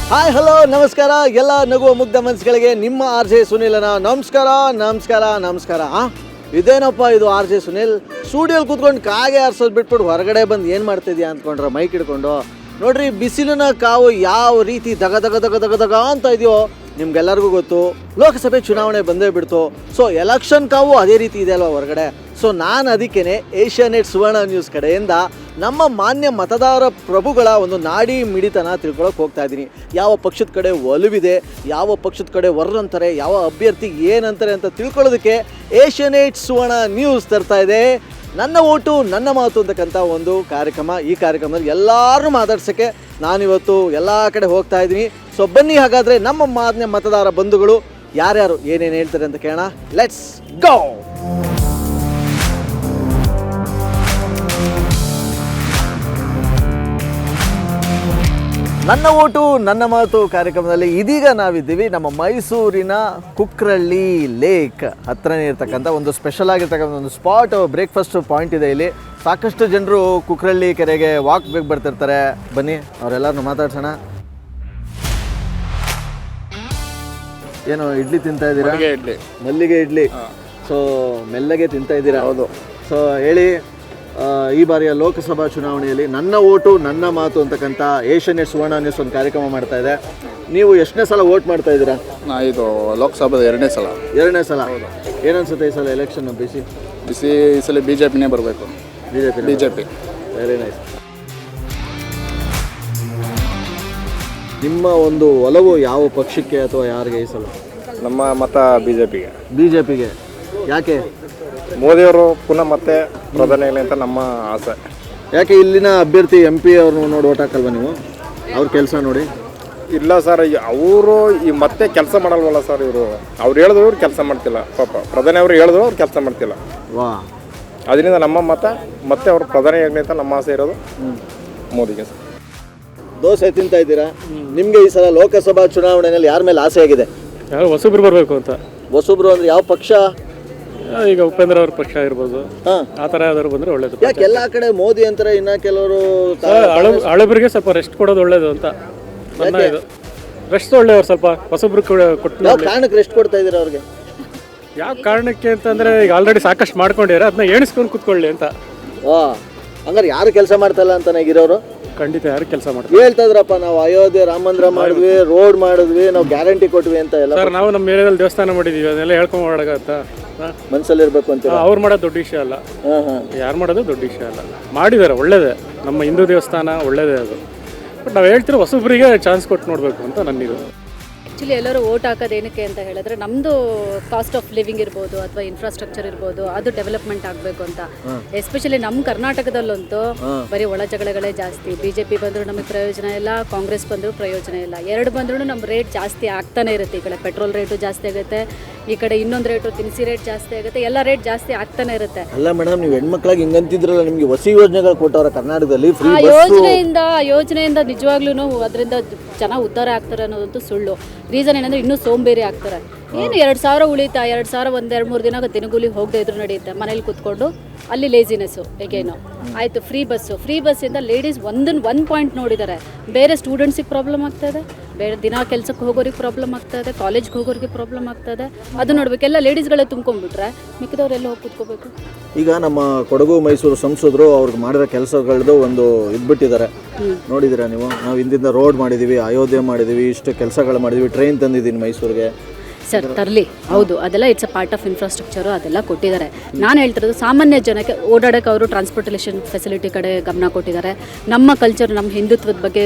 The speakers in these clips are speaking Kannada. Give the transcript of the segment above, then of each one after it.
ಹಾಯ್ ಹಲೋ ನಮಸ್ಕಾರ ಎಲ್ಲ ನಗುವ ಮುಗ್ಧ ಮನಸ್ಸುಗಳಿಗೆ ನಿಮ್ಮ ಆರ್ ಜೆ ಸುನಿಲನ ನಮಸ್ಕಾರ. ಇದೇನಪ್ಪ ಇದು ಆರ್ ಜೆ ಸುನಿಲ್ ಸ್ಟುಡಿಯೋಲಿ ಕೂತ್ಕೊಂಡು ಕಾಗೆ ಆರಿಸೋದು ಬಿಟ್ಬಿಟ್ಟು ಹೊರಗಡೆ ಬಂದು ಏನು ಮಾಡ್ತಿದ್ಯಾ ಅಂದ್ಕೊಂಡ್ರೆ ಮೈಕ್ ಹಿಡ್ಕೊಂಡು ನೋಡ್ರಿ ಬಿಸಿಲಿನ ಕಾವು ಯಾವ ರೀತಿ ದಗ ಅಂತ ಇದೆಯೋ ನಿಮ್ಗೆಲ್ಲರಿಗೂ ಗೊತ್ತು. ಲೋಕಸಭೆ ಚುನಾವಣೆ ಬಂದೇ ಬಿಡ್ತು. ಸೊ ಎಲೆಕ್ಷನ್ ಕಾವು ಅದೇ ರೀತಿ ಇದೆ ಅಲ್ವಾ ಹೊರಗಡೆ. ಸೊ ನಾನು ಅದಕ್ಕೇ ಏಷ್ಯಾನೆಟ್ ಸುವರ್ಣ ನ್ಯೂಸ್ ಕಡೆಯಿಂದ ನಮ್ಮ ಮಾನ್ಯ ಮತದಾರ ಪ್ರಭುಗಳ ಒಂದು ನಾಡಿ ಮಿಡಿತನ ತಿಳ್ಕೊಳಕ್ಕೆ ಹೋಗ್ತಾ ಇದ್ದೀನಿ. ಯಾವ ಪಕ್ಷದ ಕಡೆ ಒಲವಿದೆ, ಯಾವ ಪಕ್ಷದ ಕಡೆ ವರ್ರಂತಾರೆ, ಯಾವ ಅಭ್ಯರ್ಥಿ ಏನಂತಾರೆ ಅಂತ ತಿಳ್ಕೊಳ್ಳೋದಕ್ಕೆ ಏಷ್ಯಾನೆಟ್ ಸುವರ್ಣ ನ್ಯೂಸ್ ತರ್ತಾ ಇದೆ ನನ್ನ ಓಟು ನನ್ನ ಮಾತು ಅಂತಕ್ಕಂಥ ಒಂದು ಕಾರ್ಯಕ್ರಮ. ಈ ಕಾರ್ಯಕ್ರಮದಲ್ಲಿ ಎಲ್ಲರೂ ಮಾತಾಡ್ಸೋಕ್ಕೆ ನಾನಿವತ್ತು ಎಲ್ಲ ಕಡೆ ಹೋಗ್ತಾ ಇದ್ದೀನಿ. ಸೊ ಬನ್ನಿ ಹಾಗಾದರೆ ನಮ್ಮ ಮಾನ್ಯ ಮತದಾರ ಬಂಧುಗಳು ಯಾರ್ಯಾರು ಏನೇನು ಹೇಳ್ತಾರೆ ಅಂತ ಕೇಳೋಣ. Let's go. ನನ್ನ ಓಟು ನನ್ನ ಮಾತು ಕಾರ್ಯಕ್ರಮದಲ್ಲಿ ಇದೀಗ ನಾವಿದ್ದೀವಿ ನಮ್ಮ ಮೈಸೂರಿನ ಕುಕ್ರಳ್ಳಿ ಲೇಕ್ ಹತ್ರನೇ ಇರ್ತಕ್ಕಂಥ ಒಂದು ಸ್ಪೆಷಲ್ ಆಗಿರ್ತಕ್ಕಂಥ ಒಂದು ಸ್ಪಾಟ್. ಬ್ರೇಕ್ಫಾಸ್ಟ್ ಪಾಯಿಂಟ್ ಇದೆ ಇಲ್ಲಿ. ಸಾಕಷ್ಟು ಜನರು ಕುಕ್ರಳ್ಳಿ ಕೆರೆಗೆ ವಾಕ್ ಬೇಕು ಬರ್ತಿರ್ತಾರೆ. ಬನ್ನಿ ಅವರೆಲ್ಲರನ್ನು ಮಾತಾಡ್ಸೋಣ. ಏನು ಇಡ್ಲಿ ತಿಂತಾ ಇದ್ದೀರಾ? ಮಲ್ಲಿಗೆ ಇಡ್ಲಿ. ಸೊ ಮೆಲ್ಲಗೆ ತಿಂತಾ ಇದ್ದೀರಾ? ಹೌದು. ಸೊ ಹೇಳಿ, ಈ ಬಾರಿಯ ಲೋಕಸಭಾ ಚುನಾವಣೆಯಲ್ಲಿ ನನ್ನ ಓಟು ನನ್ನ ಮಾತು ಅಂತಕ್ಕಂಥ ಏಷ್ಯಾನೆಟ್ ಸುವರ್ಣ ನ್ಯೂಸ್ ಒಂದು ಕಾರ್ಯಕ್ರಮ ಮಾಡ್ತಾ ಇದೆ. ನೀವು ಎಷ್ಟನೇ ಸಲ ವೋಟ್ ಮಾಡ್ತಾ ಇದ್ದೀರಾ? ಇದು ಲೋಕಸಭಾದ ಎರಡನೇ ಸಲ. ಏನನ್ಸುತ್ತೆ ಈ ಸಲ ಎಲೆಕ್ಷನ್? ಬಿಸಿ ಈ ಸಲ ಬಿಜೆಪಿನೇ ಬರಬೇಕು. ಬಿಜೆಪಿ. Very nice. ನಿಮ್ಮ ಒಂದು ಒಲವು ಯಾವ ಪಕ್ಷಕ್ಕೆ ಅಥವಾ ಯಾರಿಗೆ ಈ ಸಲ? ನಮ್ಮ ಮತ ಬಿಜೆಪಿಗೆ. ಯಾಕೆ? ಮೋದಿಯವರು ಪುನಃ ಮತ್ತೆ ಪ್ರಧಾನಿ ಅಂತ ನಮ್ಮ ಆಸೆ. ಯಾಕೆ ಇಲ್ಲಿನ ಅಭ್ಯರ್ಥಿ MP ಅವ್ರನ್ನ ನೋಡಿ ಓಟ್ ಹಾಕಲ್ವ ನೀವು? ಅವ್ರ ಕೆಲಸ ನೋಡಿ. ಇಲ್ಲ ಸರ್, ಅವರು ಈ ಮತ್ತೆ ಕೆಲಸ ಮಾಡಲ್ವಲ್ಲ ಸರ್. ಅವ್ರು ಹೇಳಿದ್ರು ಕೆಲಸ ಮಾಡ್ತಿಲ್ಲ. ಪಾಪ ಪ್ರಧಾನಿ ಅವರು ಹೇಳಿದ್ರು ಅವ್ರು ಕೆಲಸ ಮಾಡ್ತಿಲ್ಲ. ವಾ. ಅದರಿಂದ ನಮ್ಮ ಮತ ಮತ್ತೆ ಅವರು ಪ್ರಧಾನಿ ಆಗಲಿ ಅಂತ ನಮ್ಮ ಆಸೆ ಇರೋದು ಮೋದಿಗೆ ಸರ್. ದೋಸೆ ತಿಂತಾ ಇದ್ದೀರಾ? ನಿಮಗೆ ಈ ಸಲ ಲೋಕಸಭಾ ಚುನಾವಣೆಯಲ್ಲಿ ಯಾರ ಮೇಲೆ ಆಸೆ ಆಗಿದೆ? ಯಾರು ಹೊಸಬ್ರು ಬರಬೇಕು ಅಂತ. ಹೊಸಬ್ರು ಅಂದ್ರೆ ಯಾವ ಪಕ್ಷ? ಈಗ ಉಪೇಂದ್ರ ಅವ್ರ ಪಕ್ಷ ಇರ್ಬೋದು, ಆ ಥರ ಯಾವ್ದಾದ್ರು ಬಂದರೆ ಒಳ್ಳೇದು. ಯಾಕೆ ಎಲ್ಲ ಕಡೆ ಮೋದಿ ಅಂತಾರೆ, ಇನ್ನ ಕೆಲವರು ಹಳಬರಿಗೆ ಸ್ವಲ್ಪ ರೆಸ್ಟ್ ಕೊಡೋದು ಒಳ್ಳೇದು ಅಂತ ನನ್ನ ಇದು. ರೆಸ್ಟ್ ಒಳ್ಳೆಯವ್ರು ಸ್ವಲ್ಪ ಹೊಸಬ್ರು ಕೊಟ್ಟು. ಯಾವ ಕಾರಣಕ್ಕೆ ರೆಸ್ಟ್ ಕೊಡ್ತಾ ಇದ್ದೀರಾ ಅವ್ರಿಗೆ? ಯಾವ ಕಾರಣಕ್ಕೆ ಅಂತಂದರೆ ಈಗ ಆಲ್ರೆಡಿ ಸಾಕಷ್ಟು ಮಾಡ್ಕೊಂಡಿದ್ದಾರೆ, ಅದನ್ನ ಎಣಿಸ್ಕೊಂಡು ಕೂತ್ಕೊಳ್ಳಿ ಅಂತ. ವಾ, ಹಂಗಾರೆ ಯಾರು ಕೆಲಸ ಮಾಡ್ತಾ ಇಲ್ಲ ಅಂತಾನೆ ಇರೋರು? ಖಂಡಿತ ಯಾರು ಕೆಲಸ ಮಾಡ್ತಾರೆ. ಹೇಳ್ತಾ ಇದ್ರಪ್ಪ, ನಾವು ಅಯೋಧ್ಯೆ ರಾಮ ಮಂದಿರ ಮಾಡಿದ್ವಿ, ರೋಡ್ ಮಾಡಿದ್ವಿ, ನಾವು ಗ್ಯಾರಂಟಿ ಕೊಟ್ವಿ ಅಂತ ಎಲ್ಲ. ಸರ್, ನಾವು ನಮ್ಮ ಏರಿಯಾದಲ್ಲಿ ದೇವಸ್ಥಾನ ಮಾಡಿದೀವಿ, ಅದನ್ನೆಲ್ಲ ಹೇಳ್ಕೊಂಡು ಮಾಡಾಗತ್ತ ಮನಸ್ಸಲ್ಲಿ ಇರ್ಬೇಕು ಅಂತ. ಅವ್ರು ಮಾಡೋದು ದೊಡ್ಡ ವಿಷಯ ಅಲ್ಲ, ಯಾರು ಮಾಡೋದು ದೊಡ್ಡ ವಿಷಯ ಅಲ್ಲ. ಮಾಡಿದ್ದಾರೆ, ಒಳ್ಳೇದೇ. ನಮ್ಮ ಹಿಂದೂ ದೇವಸ್ಥಾನ ಒಳ್ಳೇದೇ ಅದು. ಬಟ್ ನಾವು ಹೇಳ್ತಿರೋ ಹೊಸಬ್ರಿಗೆ ಚಾನ್ಸ್ ಕೊಟ್ಟು ನೋಡಬೇಕು ಅಂತ ನನ್ನಿದು. ಆ್ಯಕ್ಚುಲಿ ಎಲ್ಲರೂ ಓಟ್ ಹಾಕೋದು ಏನಕ್ಕೆ ಅಂತ ಹೇಳಿದ್ರೆ ನಮ್ಮದು ಕಾಸ್ಟ್ ಆಫ್ ಲಿವಿಂಗ್ ಇರ್ಬೋದು ಅಥವಾ ಇನ್ಫ್ರಾಸ್ಟ್ರಕ್ಚರ್ ಇರ್ಬೋದು, ಅದು ಡೆವಲಪ್ಮೆಂಟ್ ಆಗಬೇಕು ಅಂತ. ಎಸ್ಪೆಷಲಿ ನಮ್ಮ ಕರ್ನಾಟಕದಲ್ಲಂತೂ ಬರೀ ಒಳ ಜಗಳಗಳೇ ಜಾಸ್ತಿ. BJP ಬಂದರೂ ನಮಗೆ ಪ್ರಯೋಜನ ಇಲ್ಲ, ಕಾಂಗ್ರೆಸ್ ಬಂದರೂ ಪ್ರಯೋಜನ ಇಲ್ಲ. ಎರಡು ಬಂದ್ರೂ ನಮ್ಮ ರೇಟ್ ಜಾಸ್ತಿ ಆಗ್ತಾನೆ ಇರುತ್ತೆ. ಈ ಕಡೆ ಪೆಟ್ರೋಲ್ ರೇಟು ಜಾಸ್ತಿ ಆಗುತ್ತೆ, ಈ ಕಡೆ ಇನ್ನೊಂದು ರೇಟು ದಿನಸಿ ರೇಟ್ ಜಾಸ್ತಿ ಆಗುತ್ತೆ, ಎಲ್ಲ ರೇಟ್ ಜಾಸ್ತಿ ಆಗ್ತಾನೆ ಇರುತ್ತೆ. ಅಲ್ಲ ಮೇಡಮ್, ನೀವು ಹೆಣ್ಮಕ್ಳಾಗಿ ಹಿಂಗಂತಿದ್ರಲ್ಲ, ನಿಮಗೆ ಹೊಸ ಯೋಜನೆಗಳು ಕೊಟ್ಟವ್ರ ಕರ್ನಾಟಕದಲ್ಲಿ? ಆ ಯೋಜನೆಯಿಂದ ನಿಜವಾಗ್ಲೂ ಅದರಿಂದ ಜನ ಉದ್ಧಾರ ಆಗ್ತಾರೆ ಅನ್ನೋದಂತೂ ಸುಳ್ಳು. ರೀಸನ್ ಏನಂದರೆ ಇನ್ನೂ ಸೋಂಬೇರಿ ಆಗ್ತಾರೆ. ಏನು 2,000 ಉಳಿತಾ, 2,000 1-2-3 ದಿನ ದಿನಗೂಲಿಗೆ ಹೋಗದೆ ಇದ್ರು ನಡೆಯುತ್ತೆ. ಮನೇಲಿ ಕೂತ್ಕೊಂಡು ಅಲ್ಲಿ ಲೇಜಿನೆಸ್ಸು ಹೇಗೇನೋ ಆಯಿತು. ಫ್ರೀ ಬಸ್ಸಿಂದ ಲೇಡೀಸ್ ಒಂದು ಪಾಯಿಂಟ್ ನೋಡಿದ್ದಾರೆ. ಬೇರೆ ಸ್ಟೂಡೆಂಟ್ಸಿಗೆ ಪ್ರಾಬ್ಲಮ್ ಆಗ್ತಾಯಿದೆ, ಬೇರೆ ದಿನ ಕೆಲಸಕ್ಕೆ ಹೋಗೋರಿಗೆ ಪ್ರಾಬ್ಲಮ್ ಆಗ್ತಾಯಿದೆ, ಕಾಲೇಜ್ಗೆ ಹೋಗೋರಿಗೆ ಪ್ರಾಬ್ಲಮ್ ಆಗ್ತಾಯಿದೆ. ಅದು ನೋಡ್ಬೇಕು. ಎಲ್ಲ ಲೇಡೀಸ್ಗಳೇ ತುಂಬ್ಕೊಂಡ್ಬಿಟ್ರೆ ಮಿಕ್ಕಿದವ್ರೆಲ್ಲ ಹೋಗಿ ಕೂತ್ಕೋಬೇಕು. ಈಗ ನಮ್ಮ ಕೊಡಗು ಮೈಸೂರು ಸಂಸದರು ಅವ್ರಿಗೆ ಮಾಡಿರೋ ಕೆಲಸಗಳದ್ದು ಒಂದು ಇದ್ಬಿಟ್ಟಿದ್ದಾರೆ. ನೋಡಿದ್ದೀರಾ ನೀವು? ನಾವು ಹಿಂದಿಂದ ರೋಡ್ ಮಾಡಿದ್ದೀವಿ, ಅಯೋಧ್ಯೆ ಮಾಡಿದ್ದೀವಿ, ಇಷ್ಟು ಕೆಲಸಗಳು ಮಾಡಿದ್ದೀವಿ, ಟ್ರೈನ್ ತಂದಿದ್ದೀನಿ ಮೈಸೂರಿಗೆ. ಸರ್ ತರಲಿ, ಹೌದು, ಅದೆಲ್ಲ it's a part of infrastructure, ಅದೆಲ್ಲ ಕೊಟ್ಟಿದ್ದಾರೆ. ನಾನು ಹೇಳ್ತಿರೋದು ಸಾಮಾನ್ಯ ಜನಕ್ಕೆ ಓಡಾಡೋಕ್ಕೆ ಅವರು ಟ್ರಾನ್ಸ್ಪೋರ್ಟೇಷನ್ ಫೆಸಿಲಿಟಿ ಕಡೆ ಗಮನ ಕೊಟ್ಟಿದ್ದಾರೆ. ನಮ್ಮ ಕಲ್ಚರ್, ನಮ್ಮ ಹಿಂದುತ್ವದ ಬಗ್ಗೆ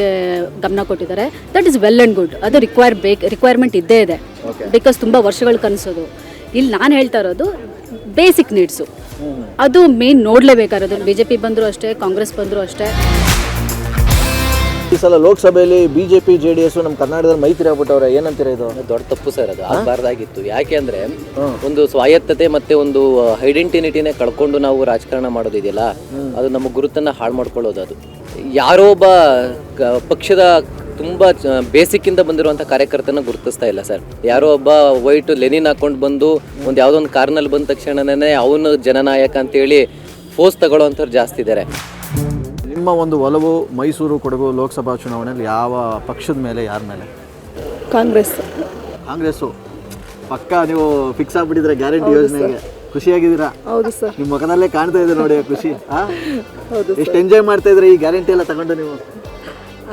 ಗಮನ ಕೊಟ್ಟಿದ್ದಾರೆ. That is well and good. ಅದು ರಿಕ್ವೈರ್ಮೆಂಟ್ ಇದ್ದೇ ಇದೆ, ಬಿಕಾಸ್ ತುಂಬ ವರ್ಷಗಳು ಕನಸೋದು. ಇಲ್ಲಿ ನಾನು ಹೇಳ್ತಾ ಇರೋದು ಬೇಸಿಕ್ ನೀಡ್ಸು, ಅದು ಮೇನ್ ನೋಡಲೇಬೇಕಾಗಿರೋದು. BJP ಬಂದರೂ ಅಷ್ಟೇ, ಕಾಂಗ್ರೆಸ್ ಬಂದರೂ ಅಷ್ಟೇ. ಈ ಸಲ ಲೋಕಸಭೆಯಲ್ಲಿ BJP JDS ನಮ್ಮ ಕರ್ನಾಟಕದಲ್ಲಿ ಮೈತ್ರಿ ಆಗ್ಬಿಟ್ಟವ್ರೆ. ಏನಂತೀರಾ ಇದು? ದೊಡ್ಡ ತಪ್ಪು ಸರ್, ಅದು ಆಗಬಾರ್ದಾಗಿತ್ತು. ಯಾಕೆ ಅಂದ್ರೆ ಒಂದು ಸ್ವಾಯತ್ತತೆ ಮತ್ತೆ ಒಂದು ಐಡೆಂಟಿಟಿನೇ ಕಳ್ಕೊಂಡು ನಾವು ರಾಜಕಾರಣ ಮಾಡೋದಿದೆಯಲ್ಲ, ಅದು ನಮ್ಮ ಗುರುತನ್ನ ಹಾಳು ಮಾಡ್ಕೊಳ್ಳೋದು. ಅದು ಯಾರೋ ಒಬ್ಬ ಪಕ್ಷದ ತುಂಬ ಬೇಸಿಕ್ಕಿಂದ ಬಂದಿರುವಂಥ ಕಾರ್ಯಕರ್ತನ ಗುರುತಿಸ್ತಾ ಇಲ್ಲ ಸರ್. ಯಾರೋ ಒಬ್ಬ ವೈಟ್ ಲೆನಿನ್ ಹಾಕೊಂಡು ಬಂದು ಒಂದು ಯಾವುದೋ ಒಂದು ಕಾರ್ನಲ್ಲಿ ಬಂದ ತಕ್ಷಣನೇ ಅವನು ಜನನಾಯಕ ಅಂತೇಳಿ ಫೋಸ್ ತಗೊಳ್ಳೋವಂಥವ್ರು ಜಾಸ್ತಿ ಇದ್ದಾರೆ. ನಿಮ್ಮ ನಿಮ್ಮ ಒಂದು ಒಲವು ಮೈಸೂರು ಕೊಡಗು ಲೋಕಸಭಾ ಚುನಾವಣೆಯಲ್ಲಿ ಯಾವ ಪಕ್ಷದ ಮೇಲೆ, ಯಾರ ಮೇಲೆ? ಕಾಂಗ್ರೆಸ್. ಕಾಂಗ್ರೆಸ್ಸು ಪಕ್ಕ. ನೀವು ಫಿಕ್ಸ್ ಆಗಿಬಿಟ್ಟಿದ್ರೆ ಗ್ಯಾರಂಟಿ ಯೋಜನೆಗೆ ಖುಷಿಯಾಗಿದ್ದೀರಾ? ಹೌದು ಸರ್. ನಿಮ್ಮ ಮುಖದಲ್ಲೇ ಕಾಣ್ತಾ ಇದೆ ನೋಡಿ ಖುಷಿ. ಹೌದು. ಎಷ್ಟು ಎಂಜಾಯ್ ಮಾಡ್ತಾ ಇದ್ರೆ ಈ ಗ್ಯಾರಂಟಿ ಎಲ್ಲ ತಗೊಂಡು ನೀವು?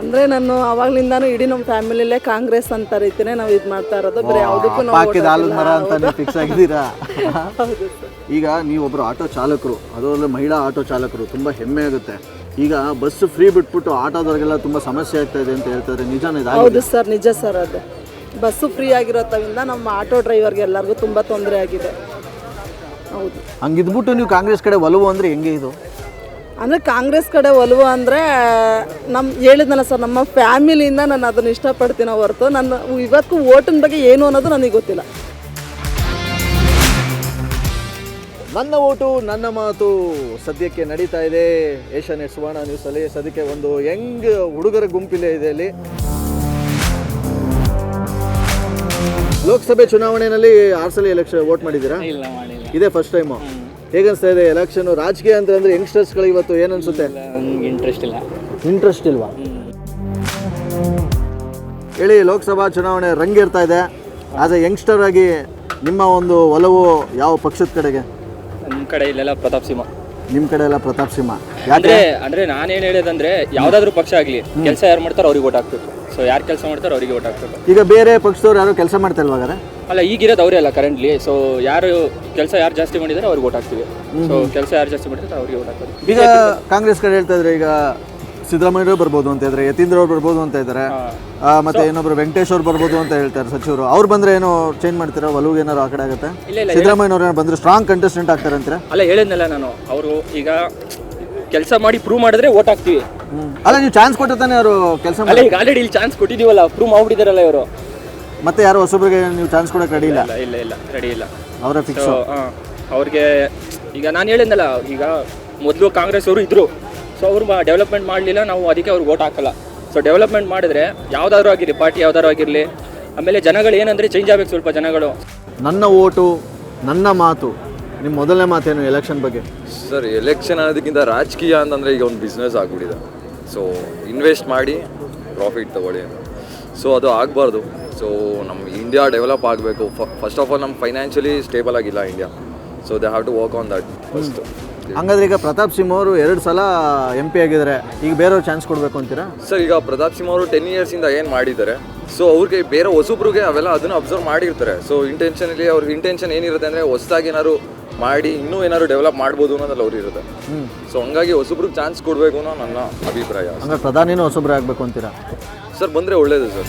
ಅಂದರೆ ನಾನು ಅವಾಗ್ಲಿಂದಾನು ಇಡೀ ನಮ್ಮ ಫ್ಯಾಮಿಲಿಯಲ್ಲೇ ಕಾಂಗ್ರೆಸ್ ಅಂತ ರೀತಿನೇ ನಾವು ಇದು ಮಾಡ್ತಾ ಇರೋದು. ಬೇರೆ ಯಾವುದಕ್ಕೂ ನಾವು ಪಾಕಿದ ಆಲದ ಮರ ಅಂತ ನೀವು ಫಿಕ್ಸ್ ಆಗಿದ್ದೀರಾ? ಈಗ ನೀವೊಬ್ಬರು ಆಟೋ ಚಾಲಕರು, ಅದರಲ್ಲೂ ಮಹಿಳಾ ಆಟೋ ಚಾಲಕರು, ತುಂಬ ಹೆಮ್ಮೆ ಆಗುತ್ತೆ. ಈಗ ಬಸ್ ಫ್ರೀ ಬಿಟ್ಬಿಟ್ಟು ಆಟೋದವ್ರಿಗೆಲ್ಲ ತುಂಬ ಸಮಸ್ಯೆ ಆಗ್ತಾ ಇದೆ ಅಂತ ಹೇಳ್ತಾರೆ, ನಿಜಾನೇ ಇದು? ಹೌದು ಸರ್, ನಿಜ ಸರ್. ಅದು ಬಸ್ಸು ಫ್ರೀ ಆಗಿರೋದ್ರಿಂದ ನಮ್ಮ ಆಟೋ ಡ್ರೈವರ್ಗೆ ಎಲ್ಲರಿಗೂ ತುಂಬ ತೊಂದರೆ ಆಗಿದೆ. ಹೌದು. ಹಂಗಿದ್ಬಿಟ್ಟು ನೀವು ಕಾಂಗ್ರೆಸ್ ಕಡೆ ಒಲವು ಅಂದರೆ ಹೆಂಗೆ ಇದು? ಅಂದರೆ ಕಾಂಗ್ರೆಸ್ ಕಡೆ ಒಲವು ಅಂದರೆ ನಮ್ಮ ಹೇಳಿದ್ನಲ್ಲ ಸರ್, ನಮ್ಮ ಫ್ಯಾಮಿಲಿಯಿಂದ ನಾನು ಅದನ್ನು ಇಷ್ಟಪಡ್ತೀನಿ ಹೊರತು ನನ್ನ ಇವತ್ತು ಓಟಿನ ಬಗ್ಗೆ ಏನು ಅನ್ನೋದು ನನಗೆ ಗೊತ್ತಿಲ್ಲ. ನನ್ನ ಓಟು ನನ್ನ ಮಾತು ಸದ್ಯಕ್ಕೆ ನಡೀತಾ ಇದೆ ಏಷ್ಯಾನೆಟ್ ಸುವರ್ಣ ನ್ಯೂಸಲ್ಲಿ. ಸದ್ಯಕ್ಕೆ ಒಂದು ಯಂಗ್ ಹುಡುಗರ ಗುಂಪಿಲೆ ಇದೆ ಇಲ್ಲಿ. ಲೋಕಸಭೆ ಚುನಾವಣೆಯಲ್ಲಿ 6 ಸಲ ಎಲೆಕ್ಷನ್ ವೋಟ್ ಮಾಡಿದ್ದೀರಾ? ಇಲ್ಲ, ಮಾಡಿಲ್ಲ. ಇದೇ ಫಸ್ಟ್ ಟೈಮು. ಹೇಗನ್ಸ್ತಾ ಇದೆ ಎಲೆಕ್ಷನ್ ರಾಜಕೀಯ ಅಂದರೆ ಯಂಗ್ಸ್ಟರ್ಸ್ಗಳು ಇವತ್ತು ಏನು ಅನ್ಸುತ್ತೆ? ನನಗೆ ಇಂಟ್ರೆಸ್ಟ್ ಇಲ್ಲ. ಇಂಟ್ರೆಸ್ಟ್ ಇಲ್ವಾ? ಹೇಳಿ, ಲೋಕಸಭಾ ಚುನಾವಣೆ ರಂಗೇರ್ತಾ ಇದೆ. ಆಸ್ ಎ ಯಂಗ್ಸ್ಟರ್ ಆಗಿ ನಿಮ್ಮ ಒಂದು ಒಲವು ಯಾವ ಪಕ್ಷದ ಕಡೆಗೆ? ನಮ್ಮ ಕಡೆ ಇಲ್ಲೆಲ್ಲ ಪ್ರತಾಪ್ ಸಿಂಹ. ನಿಮ್ಮ ಕಡೆ ಎಲ್ಲ ಪ್ರತಾಪ್ ಸಿಂಹ. ಅಂದ್ರೆ ನಾನೇನು ಹೇಳೋದಂದ್ರೆ ಯಾವ್ದಾದ್ರು ಪಕ್ಷ ಆಗಲಿ, ಕೆಲಸ ಯಾರು ಮಾಡ್ತಾರೋ ಅವ್ರಿಗೆ ಓಟ್ ಹಾಕ್ಬೇಕು. ಸೊ ಯಾರು ಕೆಲಸ ಮಾಡ್ತಾರೋ ಅವ್ರಿಗೆ ಓಟ್ ಹಾಕ್ಬೇಕು. ಈಗ ಬೇರೆ ಪಕ್ಷದವ್ರು ಯಾರು ಕೆಲಸ ಮಾಡ್ತಾ ಇಲ್ವಾಗಾರೆ? ಅಲ್ಲ, ಈಗಿರೋದು ಅವರೇ ಅಲ್ಲ ಕರೆಂಟ್ಲಿ. ಸೊ ಯಾರು ಕೆಲಸ ಯಾರು ಜಾಸ್ತಿ ಮಾಡಿದಾರೆ ಅವ್ರಿಗೆ ಓಟ್ ಹಾಕ್ತೀವಿ. ಸೊ ಕೆಲಸ ಯಾರು ಜಾಸ್ತಿ ಮಾಡಿದ್ರೆ ಅವ್ರಿಗೆ ಓಟ್ ಹಾಕೋದು. ಈಗ ಕಾಂಗ್ರೆಸ್ ಕಡೆ ಹೇಳ್ತಾ ಇದ್ರೆ, ಈಗ ಸಿದ್ದರಾಮಯ್ಯ ಬರ್ಬೋದು ಅಂತ ಇದ್ದಾರೆ, ಯತೀಂದ್ರ ಅವ್ರು ಬರ್ಬೋದು ಅಂತ ಇದ್ದಾರೆ, ಮತ್ತೆ ಇನ್ನೊಬ್ರು ವೆಂಕಟೇಶ್ ಅವ್ರು ಬರ್ಬೋದು ಅಂತ ಹೇಳ್ತಾರೆ ಸಚಿವರು. ಅವ್ರು ಬಂದ್ರೆ ಏನೋ ಚೇಂಜ್ ಮಾಡ್ತೀರಾ? ಒಲವು ಏನಾರು ಆ ಕಡೆ ಆಗುತ್ತೆ? ಸಿದ್ದರಾಮಯ್ಯ ಅವ್ರು ಬಂದ್ರೆ ಸ್ಟ್ರಾಂಗ್ ಕಂಟೆಸ್ಟೆಂಟ್ ಆಗ್ತಾರೆ ಅಂತೀರಾ? ಅಲ್ಲ, ಹೇಳಿದ್ನಲ್ಲ ನಾನು, ಅವರು ಈಗ ಕೆಲಸ ಮಾಡಿ ಪ್ರೂವ್ ಮಾಡಿದ್ರೆ ಓಟ್ ಹಾಕ್ತೀವಿ. ಅಲ್ಲ, ನೀವು ಚಾನ್ಸ್ ಕೊಟ್ಟಿರ್ತಾನೆ ಅವರು ಕೆಲಸ ಅಲ್ಲ, ಈಗ ಆಲ್ರೆಡಿ ಇಲ್ಲಿ ಚಾನ್ಸ್ ಕೊಟ್ಟಿದೀವಲ್ಲ, ಪ್ರೂವ್ ಮಾಡ್ಬಿಟ್ಟಿದಾರಲ್ಲ ಇವರು. ಮತ್ತೆ ಯಾರು ಹೊಸಬ್ರಿಗೆ ನೀವು ಚಾನ್ಸ್ ಕೊಡಕ್ಕೆ ರೆಡಿ ಇಲ್ಲ? ಇಲ್ಲ, ರೆಡಿ ಇಲ್ಲ. ಅವರ ಫಿಕ್ಸ್. ಅವ್ರಿಗೆ ಈಗ ನಾನು ಹೇಳಿದ್ನಲ್ಲ, ಈಗ ಮೊದಲು ಕಾಂಗ್ರೆಸ್ ಅವರು ಇದ್ರು. ಸೊ ಅವರು ಡೆವಲಪ್ಮೆಂಟ್ ಮಾಡಲಿಲ್ಲ, ನಾವು ಅದಕ್ಕೆ ಅವ್ರಿಗೆ ಓಟ್ ಹಾಕಲ್ಲ. ಸೊ ಡೆವಲಪ್ಮೆಂಟ್ ಮಾಡಿದ್ರೆ ಯಾವ್ದಾದ್ರು ಆಗಿರಲಿ, ಪಾರ್ಟಿ ಯಾವ್ದಾದ್ರು ಆಗಿರಲಿ. ಆಮೇಲೆ ಜನಗಳು ಏನಂದರೆ ಚೇಂಜ್ ಆಗಬೇಕು ಸ್ವಲ್ಪ ಜನಗಳು. ನನ್ನ ಓಟು ನನ್ನ ಮಾತು, ನಿಮ್ಮ ಮೊದಲನೇ ಮಾತೇನು ಎಲೆಕ್ಷನ್ ಬಗ್ಗೆ? ಸರ್, ಎಲೆಕ್ಷನ್ ಅನ್ನೋದಕ್ಕಿಂತ ರಾಜಕೀಯ ಅಂತಂದರೆ ಈಗ ಒಂದು ಬಿಸ್ನೆಸ್ ಆಗಿಬಿಟ್ಟಿದೆ. ಸೊ ಇನ್ವೆಸ್ಟ್ ಮಾಡಿ ಪ್ರಾಫಿಟ್ ತೊಗೊಳ್ಳಿ ಅಂತ. ಸೊ ಅದು ಆಗಬಾರ್ದು. ಸೊ ನಮ್ಮ ಇಂಡಿಯಾ ಡೆವಲಪ್ ಆಗಬೇಕು. ಫಸ್ಟ್ ಆಫ್ ಆಲ್ ನಮ್ಮ ಫೈನಾನ್ಷಿಯಲಿ ಸ್ಟೇಬಲ್ ಆಗಿಲ್ಲ India. So they have to work on that first. ಹಂಗಾದ್ರೆ ಈಗ ಪ್ರತಾಪ್ ಸಿಂಹ ಅವರು 2 ಸಲ MP ಆಗಿದ್ದಾರೆ, ಈಗ ಬೇರೆಯವ್ರು ಚಾನ್ಸ್ ಕೊಡಬೇಕು ಅಂತೀರಾ? ಸರ್, ಈಗ ಪ್ರತಾಪ್ ಸಿಂಹ ಅವರು 10 ಇಯರ್ಸಿಂದ ಏನು ಮಾಡಿದ್ದಾರೆ, ಸೊ ಅವ್ರಿಗೆ ಬೇರೆ ಹೊಸಬ್ರಿಗೆ ಅವೆಲ್ಲ ಅದನ್ನು ಅಬ್ಸರ್ವ್ ಮಾಡಿರ್ತಾರೆ. ಸೊ ಇಂಟೆನ್ಷನಲ್ಲಿ ಅವ್ರಿಗೆ ಇಂಟೆನ್ಷನ್ ಏನಿರುತ್ತೆ ಅಂದರೆ ಹೊಸದಾಗಿ ಏನಾದ್ರು ಮಾಡಿ ಇನ್ನೂ ಏನಾದ್ರು ಡೆವಲಪ್ ಮಾಡ್ಬೋದು ಅನ್ನೋದ್ರಲ್ಲಿ ಅವ್ರು ಇರುತ್ತೆ. ಸೊ ಹಂಗಾಗಿ ಹೊಸಬ್ರಿಗೆ ಚಾನ್ಸ್ ಕೊಡಬೇಕು ಅನ್ನೋ ನನ್ನ ಅಭಿಪ್ರಾಯ. ಹಂಗಾಗಿ ಪ್ರಧಾನಿನೂ ಹೊಸಬ್ರು ಆಗಬೇಕು ಅಂತೀರಾ? ಸರ್, ಬಂದರೆ ಒಳ್ಳೇದು ಸರ್.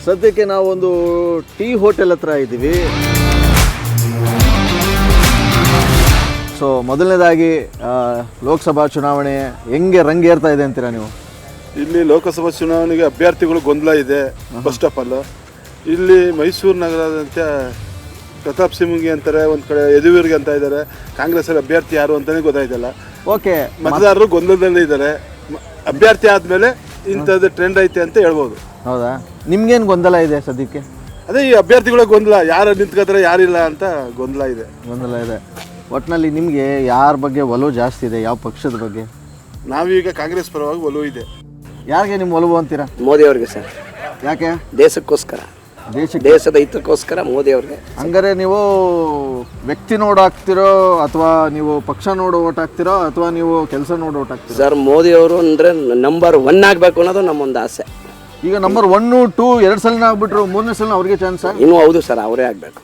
ಸದ್ಯಕ್ಕೆ ನಾವೊಂದು ಟೀ ಹೋಟೆಲ್ ಹತ್ರ ಇದ್ದೀವಿ. ಸೊ ಮೊದಲನೇದಾಗಿ ಲೋಕಸಭಾ ಚುನಾವಣೆ ಹೆಂಗೆ ರಂಗೇರ್ತಾ ಇದೆ ಅಂತೀರಾ ನೀವು? ಇಲ್ಲಿ ಲೋಕಸಭಾ ಚುನಾವಣೆಗೆ ಅಭ್ಯರ್ಥಿಗಳು ಗೊಂದಲ ಇದೆ. ಫಸ್ಟ್ ಆಫ್ ಆಲ್ ಇಲ್ಲಿ ಮೈಸೂರು ನಗರದಂತೆ ಪ್ರತಾಪ್ ಸಿಂಹಗೆ ಅಂತಾರೆ, ಒಂದು ಕಡೆ ಯದುವೀರ್ಗೆ ಅಂತ ಇದ್ದಾರೆ. ಕಾಂಗ್ರೆಸ್ಸಲ್ಲಿ ಅಭ್ಯರ್ಥಿ ಯಾರು ಅಂತಲೇ ಗೊತ್ತಾಯ್ತಲ್ಲ. ಓಕೆ, ಮತದಾರರು ಗೊಂದಲದಲ್ಲಿ ಇದ್ದಾರೆ. ಅಭ್ಯರ್ಥಿ ಆದಮೇಲೆ ಇಂಥದ್ದು ಟ್ರೆಂಡ್ ಐತೆ ಅಂತ ಹೇಳ್ಬೋದು. ಹೌದಾ? ನಿಮ್ಗೇನು ಗೊಂದಲ ಇದೆ ಸದ್ಯಕ್ಕೆ? ಅದೇ ಈ ಅಭ್ಯರ್ಥಿಗಳ ಗೊಂದಲ, ಯಾರು ನಿಂತ್ಕೋತಾರೆ ಯಾರಿಲ್ಲ ಅಂತ ಗೊಂದಲ ಇದೆ. ಒಟ್ಟಿನಲ್ಲಿ ನಿಮಗೆ ಯಾರ ಬಗ್ಗೆ ಒಲವು ಜಾಸ್ತಿ ಇದೆ? ಯಾವ ಪಕ್ಷದ ಬಗ್ಗೆ? ನಾವೀಗ ಕಾಂಗ್ರೆಸ್ ಪರವಾಗಿ ಒಲವು ಇದೆ. ಯಾರಿಗೆ ನಿಮ್ಮ ಒಲವು ಅಂತೀರಾ? ಮೋದಿ ಅವ್ರಿಗೆ ಸರ್. ಯಾಕೆ? ದೇಶಕ್ಕೋಸ್ಕರ, ದೇಶದ ಹಿತಕ್ಕೋಸ್ಕರ ಮೋದಿ ಅವ್ರಿಗೆ. ಹಂಗಾರೆ ನೀವು ವ್ಯಕ್ತಿ ನೋಡಾಕ್ತಿರೋ ಅಥವಾ ನೀವು ಪಕ್ಷ ನೋಡು ಓಟ್ ಹಾಕ್ತಿರೋ ಅಥವಾ ನೀವು ಕೆಲಸ ನೋಡಿ ಓಟ್ ಹಾಕ್ತಿರೋ? ಸರ್, ಮೋದಿ ಅವರು ಅಂದರೆ ನಂಬರ್ 1 ಆಗಬೇಕು ಅನ್ನೋದು ನಮ್ಮೊಂದು ಆಸೆ. ಈಗ ನಂಬರ್ 1, 2 2 ಸಲ ಆಗ್ಬಿಟ್ರು, 3ನೇ ಸಲ ಅವ್ರಿಗೆ ಚಾನ್ಸ್? ಇನ್ನೂ ಹೌದು ಸರ್, ಅವರೇ ಆಗಬೇಕು.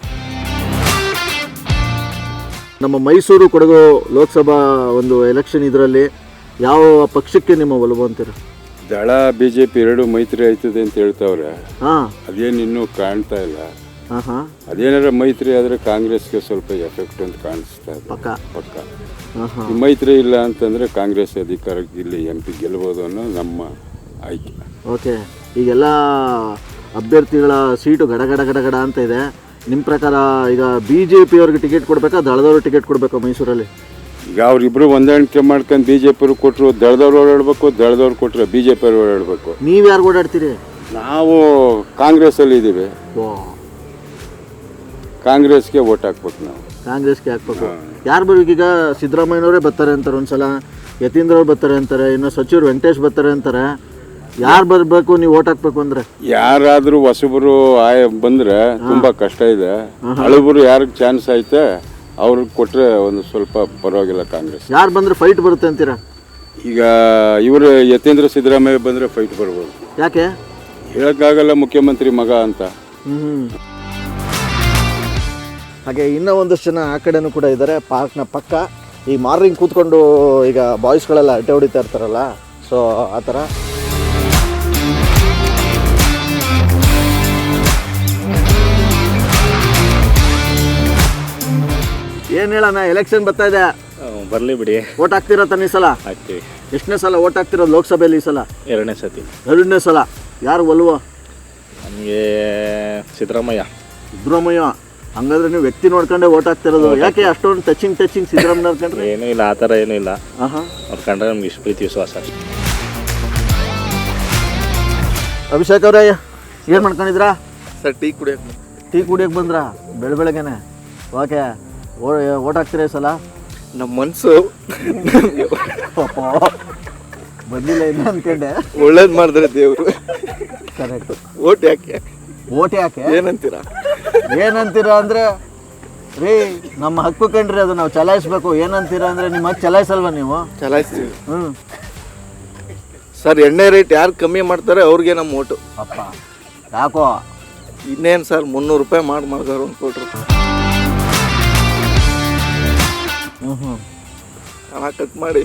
ನಮ್ಮ ಮೈಸೂರು ಕೊಡಗು ಲೋಕಸಭಾ ಒಂದು ಎಲೆಕ್ಷನ್ ಇದರಲ್ಲಿ ಯಾವ ಪಕ್ಷಕ್ಕೆ ನಿಮ್ಮ ಒಲವು ಅಂತೀರ? ದಳ BJP 2 ಮೈತ್ರಿ ಆಯ್ತದೆ ಅಂತ ಹೇಳ್ತಾವ್ರೆ. ಹಾಂ, ಅದೇನು ಇನ್ನೂ ಕಾಣ್ತಾ ಇಲ್ಲ. ಹಾಂ, ಅದೇನಾರ ಮೈತ್ರಿ ಆದರೆ ಕಾಂಗ್ರೆಸ್ಗೆ ಸ್ವಲ್ಪ ಎಫೆಕ್ಟ್ ಅಂತ ಕಾಣಿಸ್ತಾ ಇದೆ. ಪಕ್ಕ ಈ ಮೈತ್ರಿ ಇಲ್ಲ ಅಂತಂದರೆ ಕಾಂಗ್ರೆಸ್ ಅಧಿಕಾರಕ್ಕೆ ಇಲ್ಲಿ MP ಗೆಲ್ಬೋದು ಅನ್ನೋ ನಮ್ಮ ಆಯ್ಕೆ. ಓಕೆ, ಈಗೆಲ್ಲ ಅಭ್ಯರ್ಥಿಗಳ ಸೀಟು ಗಡ ಅಂತ ಇದೆ. ನಿಮ್ಮ ಪ್ರಕಾರ ಈಗ BJP ಅವ್ರಿಗೆ ಟಿಕೆಟ್ ಕೊಡಬೇಕಾ, ದಳದವ್ರು ಟಿಕೆಟ್ ಕೊಡಬೇಕಾ ಮೈಸೂರಲ್ಲಿ? ಈಗ ಅವರಿಬ್ಬರು ಹೊಂದಾಣಿಕೆ ಮಾಡ್ಕೊಂಡು BJP ಅವ್ರು ಕೊಟ್ಟರು ದಳದವ್ರು ಓಡಾಡಬೇಕು, ದಳದವ್ರು ಕೊಟ್ಟರೆ BJP ಅವ್ರು ಓಡಾಡಬೇಕು. ನೀವು ಯಾರು ಓಡಾಡ್ತೀರಿ? ನಾವು ಕಾಂಗ್ರೆಸ್ಸಲ್ಲಿ ಇದ್ದೀವಿ. ಕಾಂಗ್ರೆಸ್ಗೆ ವೋಟ್ ಹಾಕ್ಬೇಕು. ನಾವು ಕಾಂಗ್ರೆಸ್ಗೆ ಹಾಕ್ಬೇಕು. ಯಾರು ಬರ್ಬೇಕೀಗ? ಸಿದ್ದರಾಮಯ್ಯನವರೇ ಬರ್ತಾರೆ ಅಂತಾರೆ ಒಂದ್ಸಲ, ಯತೀಂದ್ರ ಅವ್ರು ಬರ್ತಾರೆ ಅಂತಾರೆ, ಇನ್ನು ಸಚಿವರು ವೆಂಕಟೇಶ್ ಬರ್ತಾರೆ ಅಂತಾರೆ. ಯಾರು ಬರಬೇಕು ನೀವು ಓಟ್ ಹಾಕ್ಬೇಕು ಅಂದರೆ? ಯಾರಾದರೂ ಹೊಸಬರು ಬಂದರೆ ತುಂಬ ಕಷ್ಟ ಇದೆ. ಹಳಬರು ಯಾರಿಗೆ ಚಾನ್ಸ್ ಐತೆ ಅವ್ರಿಗೆ ಕೊಟ್ಟರೆ ಒಂದು ಸ್ವಲ್ಪ ಪರವಾಗಿಲ್ಲ. ಕಾಂಗ್ರೆಸ್ ಯಾರು ಬಂದರೆ ಫೈಟ್ ಬರುತ್ತೆ ಅಂತೀರಾ? ಈಗ ಇವರು ಯತೀಂದ್ರ ಸಿದ್ದರಾಮಯ್ಯ ಬಂದರೆ ಫೈಟ್ ಬರ್ಬೋದು. ಯಾಕೆ ಹೇಳೋಕ್ಕಾಗಲ್ಲ, ಮುಖ್ಯಮಂತ್ರಿ ಮಗ ಅಂತ. ಹಾಗೆ ಇನ್ನೂ ಒಂದಷ್ಟು ಜನ ಆ ಕಡೆನೂ ಕೂಡ ಇದ್ದಾರೆ ಪಾರ್ಕ್ನ ಪಕ್ಕ. ಈ ಮಾರ್ನಿಂಗ್ ಕೂತ್ಕೊಂಡು ಈಗ ಬಾಯ್ಸ್ಗಳೆಲ್ಲ ಅಟ್ಟೆ ಹೊಡಿತಾ ಇರ್ತಾರಲ್ಲ, ಸೊ ಆ ಥರ. ಏನು ಹೇಳೋಣ, ಎಲೆಕ್ಷನ್ ಬರ್ತಾ ಇದೆ, ಬರಲಿ ಬಿಡಿ. ಓಟ್ ಹಾಕ್ತಿರೋ ತಾನೆ ಈ ಸಲ? ಹಾಕ್ತೀವಿ. ಎಷ್ಟನೇ ಸಲ ಓಟ್ ಹಾಕ್ತಿರೋದು ಲೋಕಸಭೆಯಲ್ಲಿ ಈ ಸಲ? 2ನೇ ಸತಿ. 2ನೇ ಸಲ. ಯಾರು ಒಲ್ವ? ನಮಗೆ ಸಿದ್ದರಾಮಯ್ಯ. ಸಿದ್ದರಾಮಯ್ಯ. ಹಂಗಾದ್ರೆ ನೀವು ವ್ಯಕ್ತಿ ನೋಡ್ಕೊಂಡೆ ಓಟ್ ಹಾಕ್ತಿರೋದು. ಯಾಕೆ ಅಷ್ಟೊಂದು ಟಚಿಂಗ್ ಸಿದ್ದರಾಮಯ್ಯ ನೋಡ್ಕೊಂಡ್ರೆ? ಏನೂ ಇಲ್ಲ, ಆ ಥರ ಏನೂ ಇಲ್ಲ. ಅವ್ರು ಕಂಡ್ರೆ ನಮ್ಗೆ ಇಷ್ಟು ಪ್ರೀತಿ ವಿಶ್ವಾಸ. ಅಭಿಷೇಕ್ ಅವರೇ ಏನು ಮಾಡ್ಕೊಂಡಿದ್ರಾ? ಸರ್ ಟೀ ಕುಡಿಯೋಕೆ ಬಂದ್ರಾ ಬೆಳಗ್ಗೆನೆ? ಓಕೆ. ಓಟ್ ಹಾಕ್ತೀರಾ ಈ ಸಲ? ನಮ್ಮ ಮನಸ್ಸು ಬಂದಿಲ್ಲ ಇಲ್ಲ ಅಂದ್ಕೊಂಡೆ. ಒಳ್ಳೇದು ಮಾಡಿದ್ರೆ ದೇವರು. ಕರೆಕ್ಟ್. ಓಟ್ ಯಾಕೆ ಏನಂತೀರಾ ಅಂದರೆ ರೀ, ನಮ್ಮ ಹಕ್ಕು ಕಂಡ್ರಿ, ಅದು ನಾವು ಚಲಾಯಿಸ್ಬೇಕು. ಏನಂತೀರಾ ಅಂದರೆ ನಿಮ್ಮ ಹಕ್ಕು ಚಲಾಯಿಸಲ್ವ ನೀವು? ಚಲಾಯಿಸ್ತೀವಿ. ಸರ್ ಎಣ್ಣೆ ರೇಟ್ ಯಾರು ಕಮ್ಮಿ ಮಾಡ್ತಾರೆ ಅವ್ರಿಗೆ ನಮ್ಮ ಓಟು. ಅಪ್ಪ ಯಾಕೋ ಇನ್ನೇನು ಸರ್ 300 ರೂಪಾಯಿ ಮಾಡಿದ್ರು ಒಂದು ಕೊಟ್ರು. ಹಣ ಕಟ್ ಮಾಡಿ.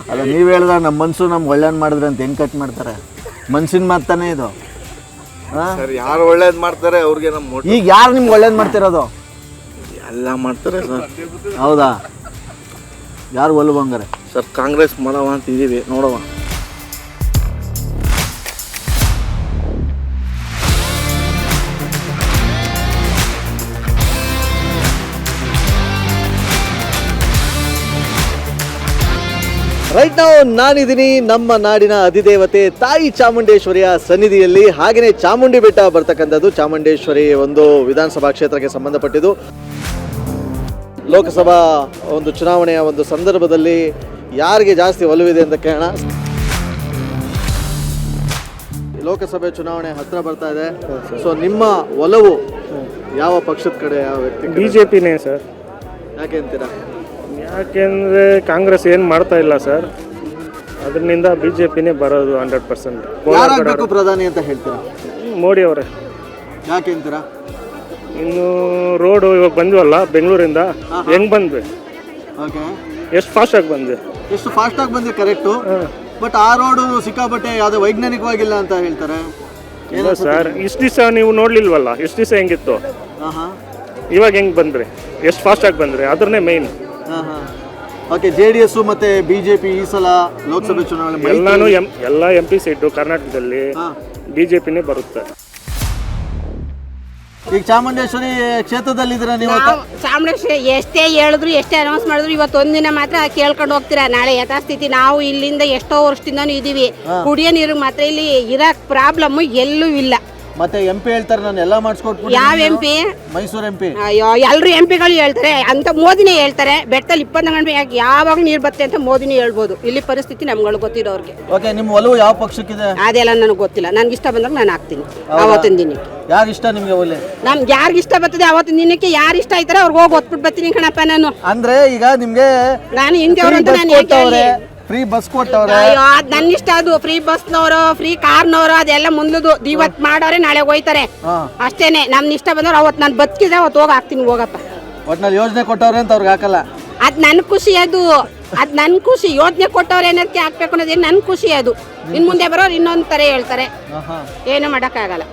ಅಲ್ಲ, ನೀವು ಹೇಳಿದಾಗ ನಮ್ಮ ಮನಸ್ಸು ನಮ್ಗೆ ಒಳ್ಳೇದು ಮಾಡಿದ್ರೆ ಅಂತ ಹೆಂಗೆ ಕಟ್ ಮಾಡ್ತಾರೆ? ಮನ್ಸಿನ ಮಾತಾನೆ ಇದು. ಸರ್ ಯಾರು ಒಳ್ಳೇದು ಮಾಡ್ತಾರೆ ಅವ್ರಿಗೆ ನಮ್ಮ ಓಟು. ಈಗ ಯಾರು ನಿಮ್ಗೆ ಒಳ್ಳೇದು ಮಾಡ್ತಿರೋದು? ಎಲ್ಲ ಮಾಡ್ತಾರೆ ಸರ್. ಹೌದಾ? ಯಾರು ಒಲ್ವಂಗಾರೆ? ಸರ್ ಕಾಂಗ್ರೆಸ್ ಮಾಡವ ಅಂತ ಇದೀವಿ, ನೋಡವ. ರೈಟ್ ನಾವು ನಾನಿದ್ದೀನಿ ನಮ್ಮ ನಾಡಿನ ಅಧಿದೇವತೆ ತಾಯಿ ಚಾಮುಂಡೇಶ್ವರಿಯ ಸನ್ನಿಧಿಯಲ್ಲಿ. ಹಾಗೆಯೇ ಚಾಮುಂಡಿ ಬೆಟ್ಟ ಬರ್ತಕ್ಕಂಥದ್ದು ಚಾಮುಂಡೇಶ್ವರಿ ಒಂದು ವಿಧಾನಸಭಾ ಕ್ಷೇತ್ರಕ್ಕೆ ಸಂಬಂಧಪಟ್ಟಿದ್ದು. ಲೋಕಸಭಾ ಒಂದು ಚುನಾವಣೆಯ ಒಂದು ಸಂದರ್ಭದಲ್ಲಿ ಯಾರಿಗೆ ಜಾಸ್ತಿ ಒಲವಿದೆ ಅಂತ ಕೇಳೋಣ. ಲೋಕಸಭೆ ಚುನಾವಣೆ ಹತ್ರ ಬರ್ತಾ ಇದೆ. ಸೊ ನಿಮ್ಮ ಒಲವು ಯಾವ ಪಕ್ಷದ ಕಡೆ, ಯಾವ ವ್ಯಕ್ತಿ? BJPನೇ ಸರ್. ಯಾಕೆ ಅಂತೀರಾ? ಯಾಕೆಂದರೆ ಕಾಂಗ್ರೆಸ್ ಏನು ಮಾಡ್ತಾ ಇಲ್ಲ ಸರ್, ಅದರಿಂದ BJPನೇ ಬರೋದು 100%. ಯಾರಾಗಬೇಕು ಪ್ರಧಾನಿ ಅಂತ ಹೇಳ್ತೀರಾ? ಮೋದಿ ಅವರೇ. ಯಾಕೆ ಅಂತೀರಾ? ಇನ್ನು ರೋಡು ಇವಾಗ ಬಂದ್ವಲ್ಲ ಬೆಂಗಳೂರಿಂದ, ಹೆಂಗೆ ಬಂದ್ವಿ? ಓಕೆ. ಎಷ್ಟು ಫಾಸ್ಟಾಗಿ ಬಂದ್ವಿ? ಎಷ್ಟು ಫಾಸ್ಟಾಗಿ ಬಂದ್ವಿ, ಕರೆಕ್ಟು. ಬಟ್ ಆ ರೋಡು ಸಿಕ್ಕಾಪಟ್ಟೆ ಯಾವುದೇ ವೈಜ್ಞಾನಿಕವಾಗಿಲ್ಲ ಅಂತ ಹೇಳ್ತಾರೆ. ಇಲ್ಲ ಸರ್, ಇಷ್ಟು ದಿವಸ ನೀವು ನೋಡ್ಲಿಲ್ವಲ್ಲ, ಇಷ್ಟು ದಿವಸ ಹೆಂಗಿತ್ತು, ಇವಾಗ ಹೆಂಗೆ ಬಂದ್ರಿ, ಎಷ್ಟು ಫಾಸ್ಟಾಗಿ ಬಂದ್ರಿ, ಅದ್ರನ್ನೇ ಮೇಯ್ನ್. ಓಕೆ. JDS ಮತ್ತು BJP ಈ ಸಲ ಲೋಕಸಭೆ ಚುನಾವಣೆ ಎಲ್ಲ MP ಸೀಟು ಕರ್ನಾಟಕದಲ್ಲಿ BJPನೇ ಬರುತ್ತೆ. ಈಗ ಚಾಮುಂಡೇಶ್ವರಿ ಕ್ಷೇತ್ರದಲ್ಲಿದ್ದೀರಾ ನೀವು? ಚಾಮುಂಡೇಶ್ವರಿ ಎಷ್ಟೇ ಹೇಳಿದ್ರು ಎಷ್ಟೇ ಅನೌನ್ಸ್ ಮಾಡಿದ್ರು ಇವತ್ತು ಒಂದಿನ ಮಾತ್ರ ಕೇಳ್ಕೊಂಡು ಹೋಗ್ತೀರಾ, ನಾಳೆ ಯಥಾಸ್ಥಿತಿ. ನಾವು ಇಲ್ಲಿಂದ ಎಷ್ಟೋ ವರ್ಷದಿಂದನೂ ಇದೀವಿ. ಕುಡಿಯೋ ನೀರು ಮಾತ್ರ ಇಲ್ಲಿ ಇರಕ್ ಪ್ರಾಬ್ಲಮ್ ಎಲ್ಲೂ ಇಲ್ಲ. ಮತ್ತೆ MP ಹೇಳ್ತಾರೆ ನಾನು ಎಲ್ಲ ಮಾಡಿಸ್ಕೊಟ್ಬಿಟ್ಟು. ಯಾವ MP? ಮೈಸೂರು MP. ಅಯ್ಯೋ, ಎಲ್ಲರೂ MP ಗಳು ಹೇಳ್ತಾರೆ ಅಂತ, ಮೋದಿನೇ ಹೇಳ್ತಾರೆ. ಬೆಟ್ಟದಲ್ಲಿ 24 ಗಂಟೆ ಯಾವಾಗ ನೀರು ಬರುತ್ತೆ ಅಂತ ಮೋದಿನೇ ಹೇಳ್ಬೋದು. ಇಲ್ಲಿ ಪರಿಸ್ಥಿತಿ ನಮ್ಗಳು ಗೊತ್ತಿರೋರಿಗೆ. ಓಕೆ. ನಿಮ್ಮ ಒಲವು ಯಾವ ಪಕ್ಷಕ್ಕಿದೆ? ಅದೆಲ್ಲ ನನಗೆ ಗೊತ್ತಿಲ್ಲ. ನನ್ಗೆ ಇಷ್ಟ ಬಂದಾಗ ನಾನು ಹಾಕ್ತೀನಿ ಅವತ್ತಿನ ದಿನಕ್ಕೆ. ಯಾರು ಇಷ್ಟ ನಿಮ್ಗೆ ಒಲೆ? ನಮ್ಗೆ ಯಾರಿಗೆ ಇಷ್ಟ ಬರ್ತದೆ ಅವತ್ತಿನ ದಿನಕ್ಕೆ ಯಾರು ಇಷ್ಟ ಆಯ್ತಾರೆ ಅವ್ರಿಗೆ ಹೋಗಿ ಒತ್ಬಿಟ್ಟು ಬರ್ತೀನಿ ಕಣಪ್ಪ ನಾನು. ಅಂದ್ರೆ ಈಗ ನಿಮ್ಗೆ ನಾನು ಹಿಂದೆವ್ರು ಅಂತ ನಾನು ಯಾಕೆ ಫ್ರೀ ಬಸ್ ಕೊಟ್ಟವ್ರೆ? ಅಯ್ಯೋ, ಅದು ನನ್ನ ಇಷ್ಟ. ಅದು ಫ್ರೀ ಬಸ್ನವರು ಫ್ರೀ ಕಾರ್ನವರು ಅದೆಲ್ಲ ಮುಂದದು. ಇವತ್ತು ಮಾಡೋರೆ ನಾಳೆ ಹೋಯ್ತಾರೆ ಅಷ್ಟೇನೆ. ನಮ್ಗೆ ಇಷ್ಟ ಬಂದವ್ರು ಅವತ್ತು ನಾನು ಬದುಕಿದ್ರೆ ಅವತ್ತು ಹೋಗಿ ಹಾಕ್ತೀನಿ, ಹೋಗಪ್ಪ. ಒಟ್ನಲ್ಲಿ ಯೋಜನೆ ಕೊಟ್ಟವ್ರೆ ಅಂತ ಅವ್ರಿಗೆ ಹಾಕಲ್ಲ? ಅದು ನನ್ನ ಖುಷಿ. ಅದು ನನ್ನ ಖುಷಿ. ಯೋಜನೆ ಕೊಟ್ಟವ್ರು ಏನಕ್ಕೆ ಹಾಕ್ಬೇಕು ಅನ್ನೋದೇನು ನನ್ನ ಖುಷಿ. ಅದು ಇನ್ನು ಮುಂದೆ ಬರೋರು ಇನ್ನೊಂದು ಥರ ಹೇಳ್ತಾರೆ, ಏನು ಮಾಡೋಕ್ಕಾಗಲ್ಲ.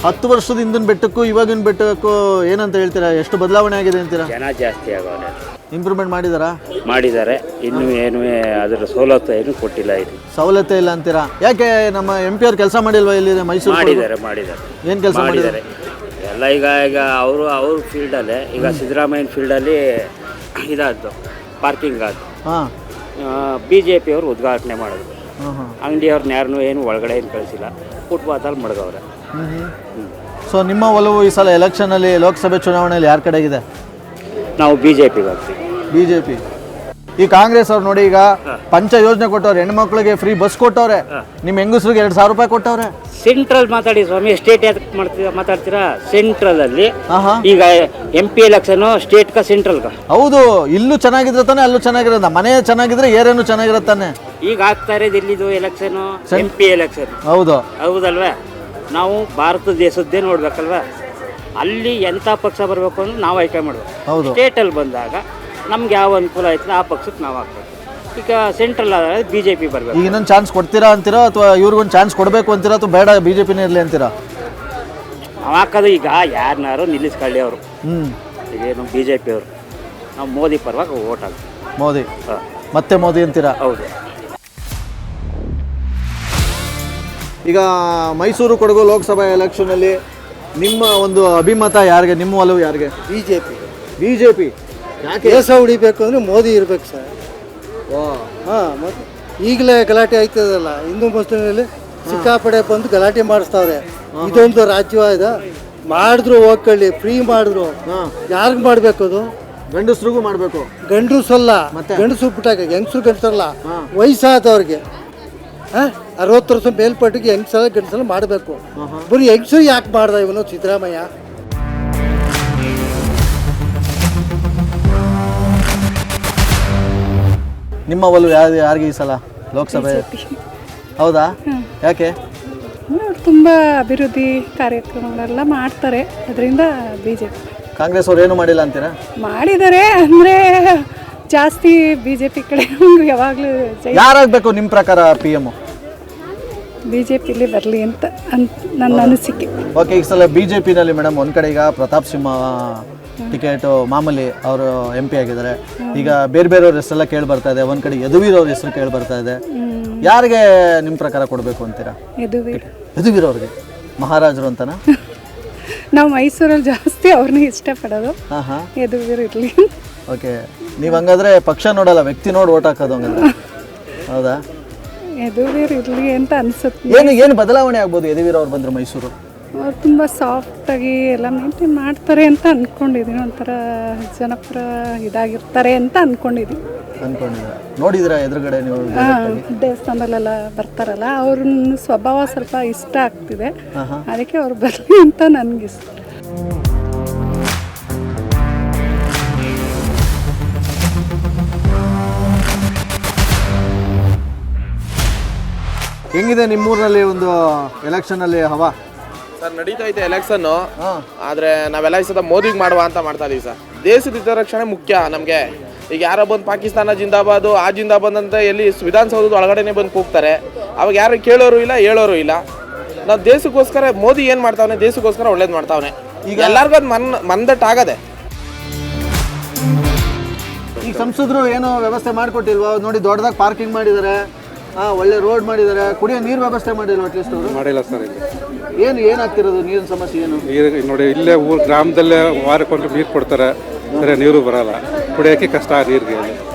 10 ವರ್ಷದ ಹಿಂದಿನ ಬೆಟ್ಟಕ್ಕೂ ಇವಾಗಿನ ಬೆಟ್ಟಕ್ಕೂ ಏನಂತ ಹೇಳ್ತೀರಾ? ಎಷ್ಟು ಬದಲಾವಣೆ ಆಗಿದೆ ಅಂತೀರಾ? ಜನ ಜಾಸ್ತಿ ಆಗೋರೆ. ಇಂಪ್ರೂವ್ಮೆಂಟ್ ಮಾಡಿದ್ದಾರೆ. ಇನ್ನೂ ಏನು ಅದರ ಸವಲತ್ತು ಏನು ಕೊಟ್ಟಿಲ್ಲ. ಇದು ಸವಲತ್ತೇ ಇಲ್ಲ ಅಂತೀರಾ? ಯಾಕೆ ನಮ್ಮ MP ಅವ್ರು ಕೆಲಸ ಮಾಡಿಲ್ವಾ ಇಲ್ಲಿ ಮೈಸೂರು? ಮಾಡಿದ್ದಾರೆ. ಏನು ಕೆಲಸ ಮಾಡಿದ್ದಾರೆ? ಎಲ್ಲ ಈಗ ಅವ್ರ ಫೀಲ್ಡಲ್ಲೇ, ಈಗ ಸಿದ್ದರಾಮಯ್ಯನ ಫೀಲ್ಡಲ್ಲಿ ಇದಾದ್ದು ಪಾರ್ಕಿಂಗ್ ಆದ್ದು BJP ಅವರು ಉದ್ಘಾಟನೆ ಮಾಡಿದ್ರು. ಅಂಗಡಿಯವ್ರನ್ನ ಯಾರನ್ನೂ ಏನು ಒಳಗಡೆ ಏನು ಕಳಿಸಿಲ್ಲ, ಫುಟ್ಪಾತಲ್ಲಿ ಮಡಗವ್ರೆ. ಸೊ ನಿಮ್ಮ ಒಲವು ಈ ಸಲ ಎಲೆಕ್ಷನಲ್ಲಿ ಲೋಕಸಭೆ ಚುನಾವಣೆಯಲ್ಲಿ ಯಾರ ಕಡೆಗಿದೆ? ನಾವು BJP ಬರ್ತೀವಿ. BJP. ಈ ಕಾಂಗ್ರೆಸ್ ಅವ್ರು ನೋಡಿ, ಈಗ ಪಂಚ ಯೋಜನೆ ಕೊಟ್ಟವ್ರೆ, ಹೆಣ್ಮಕ್ಳಿಗೆ ಫ್ರೀ ಬಸ್ ಕೊಟ್ಟವ್ರೆ, ನಿಮ್ಮ ಹೆಂಗಸ್ರಿಗೆ 2,000 ರೂಪಾಯಿ ಕೊಟ್ಟವ್ರೆ. ಸೆಂಟ್ರಲ್ ಮಾತಾಡಿ ಸ್ವಾಮಿ, ಸ್ಟೇಟ್ ಯಾಕೆ ಮಾತಾಡ್ತೀರಾ? ಸೆಂಟ್ರಲ್ ಅಲ್ಲಿ ಈಗ MP ಎಲೆಕ್ಷನ್ ಸ್ಟೇಟ್ ಕ ಸೆಂಟ್ರಲ್ ಕ. ಹೌದು, ಇಲ್ಲೂ ಚೆನ್ನಾಗಿದ್ರೆ ತಾನೆ ಅಲ್ಲೂ ಚೆನ್ನಾಗಿರೋದ, ಮನೆ ಚೆನ್ನಾಗಿದ್ರೆ ಏರೇನು ಚೆನ್ನಾಗಿರತ್ತಾನೆ. ಈಗ ಆಗ್ತಾ ಇರೋದು ಎಲ್ಲಿದು ಎಲೆಕ್ಷನ್? MP election. ಹೌದು, ಹೌದಲ್ವಾ? ನಾವು ಭಾರತ ದೇಶದ್ದೇ ನೋಡ್ಬೇಕಲ್ವಾ? ಅಲ್ಲಿ ಎಂಥ ಪಕ್ಷ ಬರಬೇಕು ಅಂದ್ರೆ ನಾವು ಆಯ್ಕೆ ಮಾಡಬೇಕು. ಹೌದು. ಸ್ಟೇಟಲ್ಲಿ ಬಂದಾಗ ನಮ್ಗೆ ಯಾವ ಅನುಕೂಲ ಆಯ್ತದೆ ಆ ಪಕ್ಷಕ್ಕೆ ನಾವು ಹಾಕ್ಬೇಕು. ಈಗ ಸೆಂಟ್ರಲ್ ಆದಾಗ BJP ಬರಬೇಕು. ಈಗ ಇನ್ನೊಂದು ಚಾನ್ಸ್ ಕೊಡ್ತೀರಾ ಅಂತೀರಾ, ಅಥವಾ ಇವ್ರಿಗೊಂದು ಚಾನ್ಸ್ ಕೊಡಬೇಕು ಅಂತೀರಾ, ಅಥವಾ ಬೇಡ BJPನೇ ಇರಲಿ ಅಂತೀರಾ? ನಾವು ಹಾಕೋದು ಈಗ ಯಾರನ್ನಾರು ನಿಲ್ಲಿಸ್ಕೊಳ್ಳಿ ಅವರು. ಈಗೇನು BJP ಅವರು, ನಾವು ಮೋದಿ ಪರವಾಗಿ ಓಟ್ ಹಾಕ್ತೀವಿ. ಮೋದಿ ಮತ್ತೆ ಮೋದಿ ಅಂತೀರಾ? ಹೌದು. ಈಗ ಮೈಸೂರು ಕೊಡಗು ಲೋಕಸಭಾ ಎಲೆಕ್ಷನಲ್ಲಿ ನಿಮ್ಮ ಒಂದು ಅಭಿಮತ ಯಾರಿಗೆ, ನಿಮ್ಮ ಒಲವು ಯಾರಿಗೆ? BJP. ಯಾಕೆ? ದೇಶ ಉಳಿಬೇಕು ಅಂದರೆ ಮೋದಿ ಇರ್ಬೇಕು ಸರ್. ಹಾಂ, ಮತ್ತು ಈಗಲೇ ಗಲಾಟೆ ಆಯ್ತದಲ್ಲ, ಹಿಂದೂ ಮುಸ್ಲಿಮಲ್ಲಿ ಸಿಕ್ಕಾಪಡೆ ಬಂದು ಗಲಾಟೆ ಮಾಡಿಸ್ತಾವ್ರೆ. ಇದೊಂದು ರಾಜ್ಯವಾದ ಮಾಡಿದ್ರು ಹೋಗ್ಕೊಳ್ಳಿ, ಫ್ರೀ ಮಾಡಿದ್ರು. ಯಾರಿಗೆ ಮಾಡಬೇಕು ಅದು? ಗಂಡಸ್ರಿಗೂ ಮಾಡಬೇಕು. ಗಂಡಸಲ್ಲ, ಗಂಡಸರು ಬಿಟ್ಟಾಗ ಹೆಂಗಸರು ಗಂಡಸಲ್ಲ, ವಯಸ್ಸಾದವ್ರಿಗೆ 60 ವರ್ಷ ಮೇಲ್ಪಟ್ಟಿಗೆ ಹೆಂಗಸಲ್ಲ ಗಂಡಸಲ್ಲ ಮಾಡಬೇಕು. ಬರೀ ಹೆಂಗಸರು ಯಾಕೆ ಮಾಡ್ದ ಇವನು ಸಿದ್ದರಾಮಯ್ಯ? ನಿಮ್ಮ ಒಲವು ಯಾರಿಗೆ ಈ ಸಲ ಲೋಕಸಭೆ? ಹೌದಾ, ಯಾಕೆ? ತುಂಬ ಅಭಿವೃದ್ಧಿ ಕಾರ್ಯಕ್ರಮಗಳೆಲ್ಲ ಮಾಡ್ತಾರೆ, ಅದರಿಂದ BJP. ಕಾಂಗ್ರೆಸ್ ಅವ್ರು ಏನು ಮಾಡಿಲ್ಲ ಅಂತೀರಾ? ಮಾಡಿದ್ದಾರೆ ಅಂದರೆ ಜಾಸ್ತಿ BJP ಕಡೆ ಯಾವಾಗಲೂ. ಯಾರಾಗಬೇಕು ನಿಮ್ಮ ಪ್ರಕಾರ PM? BJPಲಿ ಬರಲಿ ಅಂತ ನನ್ನ ಅನಿಸಿಕೆ. ಓಕೆ, ಈ ಸಲ BJPನಲ್ಲಿ ಮೇಡಮ್ ಒಂದು ಕಡೆ ಈಗ ಪ್ರತಾಪ್ ಸಿಂಹ ಟಿಕೆಟು ಮಾಮೂಲಿ ಅವರು MP ಆಗಿದ್ದಾರೆ. ಈಗ ಬೇರೆ ಬೇರೆಯವ್ರ ಹೆಸರೆಲ್ಲ ಕೇಳಿ ಬರ್ತಾ ಇದೆ, ಒಂದು ಕಡೆ ಯದುವೀರ್ ಅವ್ರ ಹೆಸರು ಕೇಳಿ ಬರ್ತಾ ಇದೆ. ಯಾರಿಗೆ ನಿಮ್ಮ ಪ್ರಕಾರ ಕೊಡಬೇಕು ಅಂತೀರಾ? ಯದುವೀರ್ ಅವ್ರಿಗೆ. ಮಹಾರಾಜರು ಅಂತನಾ? ನಾವು ಮೈಸೂರಲ್ಲಿ ಜಾಸ್ತಿ ಅವ್ರನ್ನ ಇಷ್ಟಪಡೋದು. ಯದುವೀರ್ ಇರಲಿ. ಓಕೆ, ನೀವು ಹಂಗಾದ್ರೆ ಪಕ್ಷ ನೋಡಲ್ಲ, ವ್ಯಕ್ತಿ ನೋಡಿ ಓಟ್ ಹಾಕೋದು ಹಂಗಂದ್ರೆ, ಹೌದಾ? ಯದುವೀರ್ ಇರಲಿ ಅಂತ ಅನ್ಸುತ್ತೆ. ಏನು ಬದಲಾವಣೆ ಆಗ್ಬೋದು ಯದುವೀರ್ ಅವ್ರು ಬಂದ್ರೆ ಮೈಸೂರು? ಅವ್ರು ತುಂಬ ಸಾಫ್ಟಾಗಿ ಎಲ್ಲ ಮೇಂಟೈನ್ ಮಾಡ್ತಾರೆ ಅಂತ ಅಂದ್ಕೊಂಡಿದ್ದೀನಿ. ಒಂಥರ ಜನಪರ ಇದಾಗಿರ್ತಾರೆ ಅಂತ ಅಂದ್ಕೊಂಡಿದ್ದೀನಿ. ನೋಡಿದಿರಾ ಎದುರುಗಡೆ ನೀವು? ದೇವಸ್ಥಾನದಲ್ಲೆಲ್ಲ ಬರ್ತಾರಲ್ಲ, ಅವ್ರನ್ನ ಸ್ವಭಾವ ಸ್ವಲ್ಪ ಇಷ್ಟ ಆಗ್ತಿದೆ, ಅದಕ್ಕೆ ಅವ್ರು ಬರಲಿ ಅಂತ ನನಗೆ ಇಷ್ಟ. ಹೆಂಗಿದೆ ನಿಮ್ಮೂರಿನಲ್ಲಿ ಒಂದು ಎಲೆಕ್ಷನಲ್ಲಿ ಹವಾ? ಸರ್ ನಡೀತಾ ಐತೆ ಎಲೆಕ್ಷನ್ನು, ಆದರೆ ನಾವೆಲ್ಲ ಈ ಸತ ಮೋದಿಗೆ ಮಾಡುವ ಅಂತ ಮಾಡ್ತಾ ಇದೀವಿ ಸರ್. ದೇಶದ ಹಿತರಕ್ಷಣೆ ಮುಖ್ಯ ನಮಗೆ. ಈಗ ಯಾರೋ ಬಂದು ಪಾಕಿಸ್ತಾನ ಜಿಂದಾಬಾದು ಆ ಜಿಂದಾಬಾದ್ ಅಂತ ಎಲ್ಲಿ ವಿಧಾನಸೌಧದ ಒಳಗಡೆನೆ ಬಂದು ಕೂಗ್ತಾರೆ, ಅವಾಗ ಯಾರು ಕೇಳೋರು ಇಲ್ಲ ಹೇಳೋರು ಇಲ್ಲ. ನಾವು ದೇಶಕ್ಕೋಸ್ಕರ ಮೋದಿ ಏನು ಮಾಡ್ತಾವನೆ, ದೇಶಕ್ಕೋಸ್ಕರ ಒಳ್ಳೇದು ಮಾಡ್ತಾವನೆ. ಈಗ ಎಲ್ಲರಿಗೂ ಅದು ಮಂದಟ್ಟಾಗದೆ. ಈಗ ಸಂಸದರು ಏನೋ ವ್ಯವಸ್ಥೆ ಮಾಡಿಕೊಟ್ಟಿಲ್ವಾ? ನೋಡಿ, ದೊಡ್ಡದಾಗಿ ಪಾರ್ಕಿಂಗ್ ಮಾಡಿದ್ದಾರೆ, ಒಳ್ಳೆ ರೋಡ್ ಮಾಡಿದ್ದಾರೆ, ಕುಡಿಯೋ ನೀರು ವ್ಯವಸ್ಥೆ ಮಾಡಿಲ್ವ? ಅಟ್ಲೀಸ್ಟ್ ಅವರು ಮಾಡಿಲ್ಲ ಸರ್. ಇಲ್ಲಿ ಏನಾಗ್ತಿರೋದು ನೀರಿನ ಸಮಸ್ಯೆ ಏನು? ನೀರು ನೋಡಿ, ಇಲ್ಲೇ ಗ್ರಾಮದಲ್ಲೇ ವಾರಕ್ಕೊಂದು ನೀರು ಕೊಡ್ತಾರೆ, ಬೇರೆ ನೀರು ಬರಲ್ಲ, ಕುಡಿಯೋಕ್ಕೆ ಕಷ್ಟ ನೀರಿಗೆ.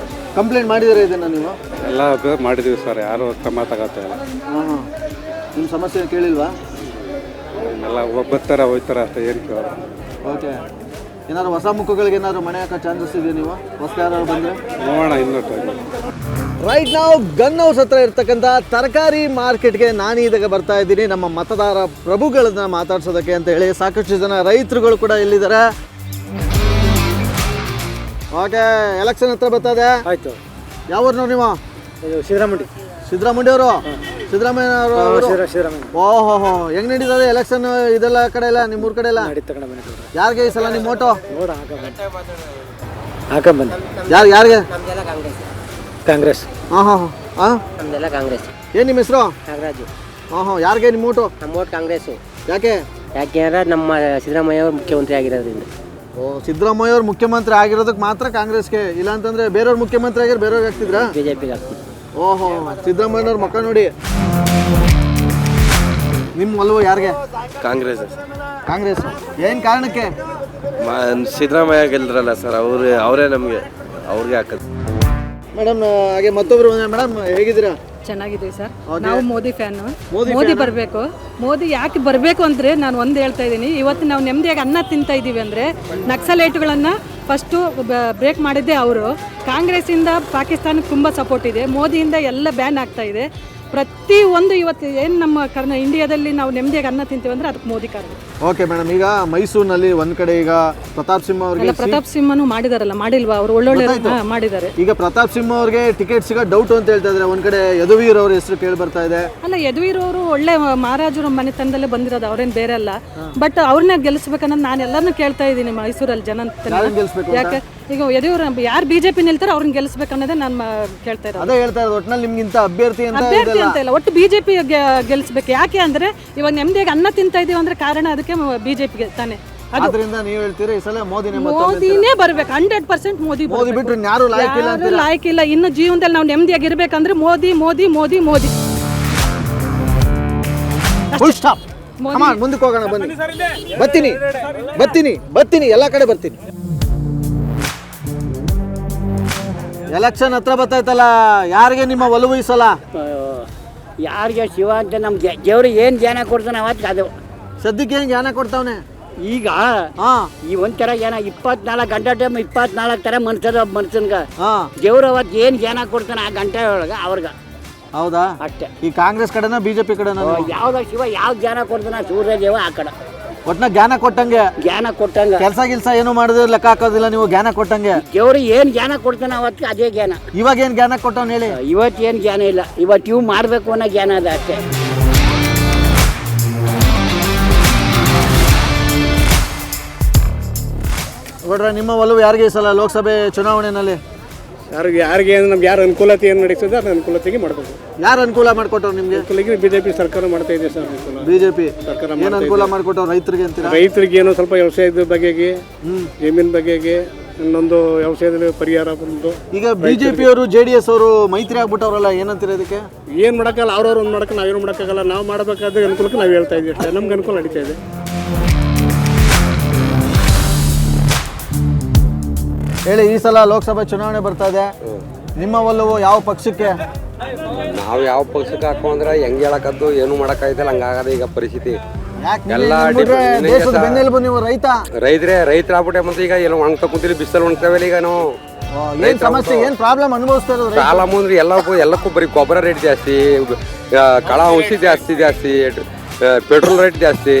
ಕಂಪ್ಲೇಂಟ್ ಮಾಡಿದರೆ ಇದನ್ನು ನೀವು? ಎಲ್ಲ ಮಾಡಿದ್ದೀವಿ ಸರ್, ಯಾರು ಕ್ರಮ ತಗೋತಾ ಇಲ್ಲ. ನಿಮ್ಮ ಸಮಸ್ಯೆ ಕೇಳಿಲ್ವಾ? ಎಲ್ಲ ಬರ್ತಾರೆ ಹೋಗ್ತಾರೆ ಅಷ್ಟೇ, ಏನು ಕೇಳೋಲ್ಲ. ಓಕೆ, ಏನಾದ್ರು ಹೊಸ ಮುಖಗಳಿಗೆ ಏನಾದ್ರು ಮನೆ ಹಾಕೋ ಚಾನ್ಸಸ್ ಇದೆಯಾ? ನೀವು ಹೊಸ ಯಾರು ಬಂದರೆ ನೋಡೋಣ ಇನ್ನೂ. ರೈಟ್ ನಾವು ಗನ್ ಹೌಸ್ ಹತ್ರ ಇರ್ತಕ್ಕಂಥ ತರಕಾರಿ ಮಾರ್ಕೆಟ್ಗೆ ನಾನು ಇದಾಗ ಬರ್ತಾ ಇದ್ದೀನಿ, ನಮ್ಮ ಮತದಾರ ಪ್ರಭುಗಳನ್ನ ಮಾತಾಡ್ಸೋದಕ್ಕೆ ಅಂತ ಹೇಳಿ. ಸಾಕಷ್ಟು ಜನ ರೈತರುಗಳು ಕೂಡ ಇಲ್ಲಿದ್ದಾರೆ. ಓಕೆ, ಎಲೆಕ್ಷನ್ ಹತ್ರ ಬರ್ತಾ ಇದೆ. ಆಯಿತು. ಯಾವ್ರನ್ನವ್ರು ನೀವು? ಸಿದ್ದರಾಮಯ್ಯ. ಸಿದ್ದರಾಮಯ್ಯ ಅವರು? ಸಿದ್ದರಾಮಯ್ಯ ಅವರು? ಓಹೋ, ಹೆಂಗ್ ನಡೀತದೆ ಎಲೆಕ್ಷನ್ ಇದೆಲ್ಲ ಕಡೆ ಎಲ್ಲ, ನಿಮ್ಮೂರ ಕಡೆ ಎಲ್ಲ? ಯಾರಿಗೆ ಈ ಸಲ ನಿಮ್ಮ ಓಟು? ಯಾರಿಗೆ? ಕಾಂಗ್ರೆಸ್. ನಮ್ದೆಲ್ಲ ಕಾಂಗ್ರೆಸ್. ಏನು ನಿಮ್ಮ ಹೆಸರು? ನಾಗರಾಜು. ಯಾರಿಗೆ ನಿಮ್ಮ ಓಟು? ನಮ್ಮ ಓಟ್ ಕಾಂಗ್ರೆಸ್ಸು. ಯಾಕೆ? ಯಾಕೆಂದ್ರೆ ನಮ್ಮ ಸಿದ್ದರಾಮಯ್ಯ ಅವರು ಮುಖ್ಯಮಂತ್ರಿ ಆಗಿರೋದ್ರಿಂದ. ಸಿದ್ದರಾಮಯ್ಯ ಅವ್ರು ಮುಖ್ಯಮಂತ್ರಿ ಆಗಿರೋದಕ್ಕೆ ಮಾತ್ರ ಕಾಂಗ್ರೆಸ್ಗೆ, ಇಲ್ಲ ಅಂತಂದ್ರೆ ಬೇರೆಯವ್ರು ಮುಖ್ಯಮಂತ್ರಿ ಆಗಿರೋ ಬೇರೆಯವ್ರಿಗೆ ಆಗ್ತಿದ್ರಾ? BJPಗೆ ಆಗ್ತಿದ್ರು. ಓಹೋ, ಸಿದ್ದರಾಮಯ್ಯವ್ರ ಮಕ್ಕ ನೋಡಿ. ನಿಮ್ಮ ಒಲವು ಯಾರಿಗೆ? ಕಾಂಗ್ರೆಸ್. ಕಾಂಗ್ರೆಸ್ ಏನು ಕಾರಣಕ್ಕೆ? ಸಿದ್ದರಾಮಯ್ಯ ಗೆಲ್ದ್ರಲ್ಲ ಸರ್, ಅವರೇ ನಮಗೆ ಅವ್ರಿಗೆ ಹಾಕೋದು. ಮೇಡಮ್ ಹಾಗೆ ಮತ್ತೊಬ್ರು ಮೇಡಮ್ ಹೇಗಿದ್ದೀರಾ? ಚೆನ್ನಾಗಿದೆ ಸರ್. Okay. ನಾವು ಮೋದಿ ಫ್ಯಾನ್. ಮೋದಿ ಮೋದಿ fan? ಬರಬೇಕು. ಮೋದಿ ಯಾಕೆ ಬರಬೇಕು ಅಂದರೆ ನಾನು ಒಂದು ಹೇಳ್ತಾ ಇದ್ದೀನಿ, ಇವತ್ತು ನಾವು ನೆಮ್ಮದಿಯಾಗಿ ಅನ್ನ ತಿಂತಾ ಇದ್ದೀವಿ ಅಂದರೆ ನಕ್ಸಲೈಟ್ಗಳನ್ನು ಫಸ್ಟು ಬ್ರೇಕ್ ಮಾಡಿದ್ದೆ ಅವರು. ಕಾಂಗ್ರೆಸ್ಸಿಂದ ಪಾಕಿಸ್ತಾನಕ್ಕೆ ತುಂಬ ಸಪೋರ್ಟ್ ಇದೆ, ಮೋದಿಯಿಂದ ಎಲ್ಲ ಬ್ಯಾನ್ ಆಗ್ತಾ ಇದೆ. ಪ್ರತಿಯೊಂದು ಇವತ್ತು ಏನು ನಮ್ಮ ಇಂಡಿಯಾದಲ್ಲಿ ನಾವು ನೆಮ್ಮದಿಯಾಗಿ ಅನ್ನ ತಿಂತೀವಿ ಅಂದರೆ ಅದಕ್ಕೆ ಮೋದಿ ಕಾರಣ. ಓಕೆ ಮೇಡಮ್, ಈಗ ಮೈಸೂರಿನಲ್ಲಿ ಒಂದ್ ಕಡೆ ಈಗ ಪ್ರತಾಪ್ ಸಿಂಹ ಅವ್ರಿಗೆ ಪ್ರತಾಪ್ ಸಿಂಹನು ಮಾಡಿದಾರಲ್ಲ, ಮಾಡಿಲ್ವಾ ಅವರು? ಒಳ್ಳೊಳ್ಳೆ ಮಾಡಿದ್ದಾರೆ. ಈಗ ಪ್ರತಾಪ್ ಸಿಂಹ ಅವ್ರಿಗೆ ಟಿಕೆಟ್ ಸಿಗೋ ಡೌಟ್ ಅಂತ ಹೇಳ್ತಾ ಇದ್ದಾರೆ. ಒಂದ್ ಕಡೆ ಯದುವೀರ್ ಅವ್ರ ಹೆಸರು ಕೇಳಿ ಬರ್ತಾ ಇದೆ. ಅಲ್ಲ, ಯದುವೀರ್ ಅವರು ಒಳ್ಳೆ ಮಹಾರಾಜರ ಮನೆತನದಲ್ಲೇ ಬಂದಿರೋದು, ಅವ್ರೇನು ಬೇರೆ ಅಲ್ಲ. ಬಟ್ ಅವ್ರನ್ನ ಗೆಲ್ಲಿಸ್ಬೇಕನ್ನೋದು ನಾನು ಎಲ್ಲರನ್ನೂ ಕೇಳ್ತಾ ಇದ್ದೀನಿ ಮೈಸೂರಲ್ಲಿ ಜನ. ಯಾಕೆ ಈಗ ಯದುವೀರ್ ಯಾರು ಬಿಜೆಪಿ ನಿಲ್ತಾರೋ ಅವ್ರನ್ನ ಗೆಲ್ಲಿಸ್ಬೇಕನ್ನೋದೇ ನಾನು ಕೇಳ್ತಾ ಇರೋದು. ಅದೇ ಹೇಳ್ತಾ ಇರೋದು, ಒಟ್ಟಿನಲ್ಲಿ ನಿಮ್ಗಿಂತ ಅಭ್ಯರ್ಥಿ ಅಂತ ಇಲ್ಲ, ಒಟ್ಟು ಬಿಜೆಪಿ ಗೆಲ್ಲಿಸ್ಬೇಕು. ಯಾಕೆ ಅಂದ್ರೆ ಇವಾಗ ನೆಮ್ಮದಿಯಾಗಿ ಅನ್ನ ತಿಂತಾ ಇದೀವಿ ಅಂದ್ರೆ ಕಾರಣ ಅದಕ್ಕೆ ಬಿಜೆಪಿಗೆ ತಾನೆ. ಅದರಿಂದ ನೀವು ಹೇಳ್ತೀರಾ ಈ ಸಲ ಮೋದಿನೇ ಬರ್ಬೇಕು, 100% ಮೋದಿ. ಮೋದಿ ಬಿಟ್ರೆ ಯಾರು ಲಾಯಕ್ ಇಲ್ಲ. ಇನ್ನು ಜೀವನದಲ್ಲಿ ನಾವು ನೆಮ್ಮದಿಯಾಗಿ ಇರ್ಬೇಕಂದ್ರೆ ಮೋದಿ ಮೋದಿ ಮೋದಿ ಮೋದಿ. ಮುಂದಕ್ಕೆ ಹೋಗೋಣ, ಬನ್ನಿ. ಬರ್ತೀನಿ ಎಲ್ಲ ಕಡೆ ಬರ್ತೀನಿ. ಎಲೆಕ್ಷನ್ ಹತ್ರ ಬರ್ತೈತಲ್ಲ, ಯಾರಿಗೆ ನಿಮ್ಮ ಒಲವು ಈ ಸಲ? ಯಾರಿಗೆ ಶಿವ ಅಂತ ನಮ್ಮ ದೇವ್ರು ಏನು ಜ್ಞಾನ ಕೊಡ್ತಾನೆ ಅವತ್ತು ಅದು. ಸದ್ಯಕ್ಕೆ ಏನು ಜ್ಞಾನ ಕೊಡ್ತಾವನೆ ಈಗ? ಈ ಒಂಥರ ಜ್ಞಾನ 24 ಗಂಟೆ ಟೈಮ್ 24 ಥರ ಮನ್ಸನ್ಗೆ ದೇವ್ರು ಅವತ್ತು ಏನು ಜ್ಞಾನ ಕೊಡ್ತಾನೆ ಆ ಗಂಟೆ ಒಳಗೆ ಅವ್ರಿಗೆ. ಹೌದಾ? ಅಷ್ಟೇ. ಈ ಕಾಂಗ್ರೆಸ್ ಕಡೆನ ಬಿಜೆಪಿ ಕಡೆನ? ಯಾವ್ದ ಶಿವ ಯಾವ ಜ್ಞಾನ ಕೊಡ್ತಾನೆ ಸೂರ್ಯದೇವ ಆ ಕಡೆ. ಒಟ್ನ ಜ್ಞಾನ ಕೊಟ್ಟಂಗೆ ಕೆಲಸ ಗಿಲ್ಸ ಏನು ಮಾಡಿದ್ರೆ ಲೆಕ್ಕ ಹಾಕೋದಿಲ್ಲ ನೀವು. ಜ್ಞಾನ ಕೊಟ್ಟಂಗೆ ದೇವ್ರು ಏನು ಜ್ಞಾನ ಕೊಡ್ತಾನೆ ಅವತ್ತು ಅದೇ ಜ್ಞಾನ. ಇವಾಗ ಏನು ಜ್ಞಾನ ಕೊಟ್ಟವನು ಹೇಳಿ? ಇವತ್ತು ಏನು ಜ್ಞಾನ ಇಲ್ಲ, ಇವತ್ತು ಇವು ಮಾಡಬೇಕು ಅನ್ನೋ ಜ್ಞಾನ ಅದ ಅಷ್ಟೇ. ನೋಡ್ರೆ, ನಿಮ್ಮ ಒಲವು ಯಾರಿಗೆ ಈ ಸಲ ಲೋಕಸಭೆ ಚುನಾವಣೆಯಲ್ಲಿ? ಯಾರಿಗೆ ನಮ್ಗೆ ಯಾರು ಅನುಕೂಲತೆ ಏನು ನಡೀತದೆ ಅದು ಅನುಕೂಲತೆಗೆ ಮಾಡಬೇಕು. ಯಾರು ಅನುಕೂಲ ಮಾಡಿಕೊಟ್ಟರು ನಿಮಗೆ? ಬಿಜೆಪಿ ಸರ್ಕಾರ ಮಾಡ್ತಾ ಇದೆ ಸರ್. ಬಿಜೆಪಿ ಸರ್ಕಾರ ಏನು ಅನುಕೂಲ ಮಾಡಿಕೊಟ್ಟರು ರೈತರಿಗೆ ಅಂತೀರಾ? ರೈತರಿಗೆ ಏನೋ ಸ್ವಲ್ಪ ವ್ಯವಸಾಯದ ಬಗೆಗೆ, ಜಮೀನ್ ಬಗೆಗೆ, ಇನ್ನೊಂದು ವ್ಯವಸಾಯದಲ್ಲಿ ಪರಿಹಾರ ಬಂದು. ಈಗ ಬಿಜೆಪಿ ಅವರು JDS ಅವರು ಮೈತ್ರಿ ಆಗ್ಬಿಟ್ಟವ್ರಲ್ಲ, ಏನಂತೀರ ಇದಕ್ಕೆ? ಏನು ಮಾಡೋಕ್ಕಲ್ಲ, ಅವ್ರವ್ರು ಒಂದು ಮಾಡೋಕೆ ನಾವೇನು ಮಾಡೋಕ್ಕಾಗಲ್ಲ. ನಾವು ಮಾಡಬೇಕಾದ ಅನುಕೂಲಕ್ಕೆ ನಾವು ಹೇಳ್ತಾ ಇದ್ದೀವಿ ಅಷ್ಟೇ. ನಮ್ಗೆ ಅನುಕೂಲ ನಡೀತಾ ಇದೆ. ಹೇಳಿ, ಈ ಸಲ ಲೋಕಸಭೆ ಚುನಾವಣೆ ಬರ್ತಾ ಇದೆ, ನಿಮ್ಮ ಒಲವು ಯಾವ ಪಕ್ಷಕ್ಕೆ? ನಾವು ಯಾವ ಪಕ್ಷಕ್ಕೆ ಹಾಕೊಂಡ್ರೆ ಹೆಂಗೆ ಹೇಳಕ್ಕದ್ದು ಏನು ಮಾಡೋಕ್ಕಾಯ್ತಲ್ಲ, ಹಂಗಾಗದೆ ಈಗ ಪರಿಸ್ಥಿತಿ. ಎಲ್ಲ ಬೆನ್ನೆಲುಬು ನೀವು ರೈತರಾಗ್ಬಿಟ್ಟೆ. ಮತ್ತೆ ಈಗ ಎಲ್ಲ ಒಣಗ್ತಾ ಕೂತಿಲಿ, ಬಿಸಿಲು ಒಣಗ್ತಾವಲ್ಲ. ಈಗ ನಾವು ಏನ್ ಸಮಸ್ಯೆ, ಏನ್ ಪ್ರಾಬ್ಲಮ್ ಅನುಭವಿಸ್ತಾ ಇರೋದು? ಪ್ರಾಬ್ಲಮ್ ಅಂದ್ರೆ ಎಲ್ಲಕ್ಕೂ ಬರೀ ಗೊಬ್ಬರ ರೇಟ್ ಜಾಸ್ತಿ, ಕಳ ಔಷಧಿ ಜಾಸ್ತಿ, ಪೆಟ್ರೋಲ್ ರೇಟ್ ಜಾಸ್ತಿ,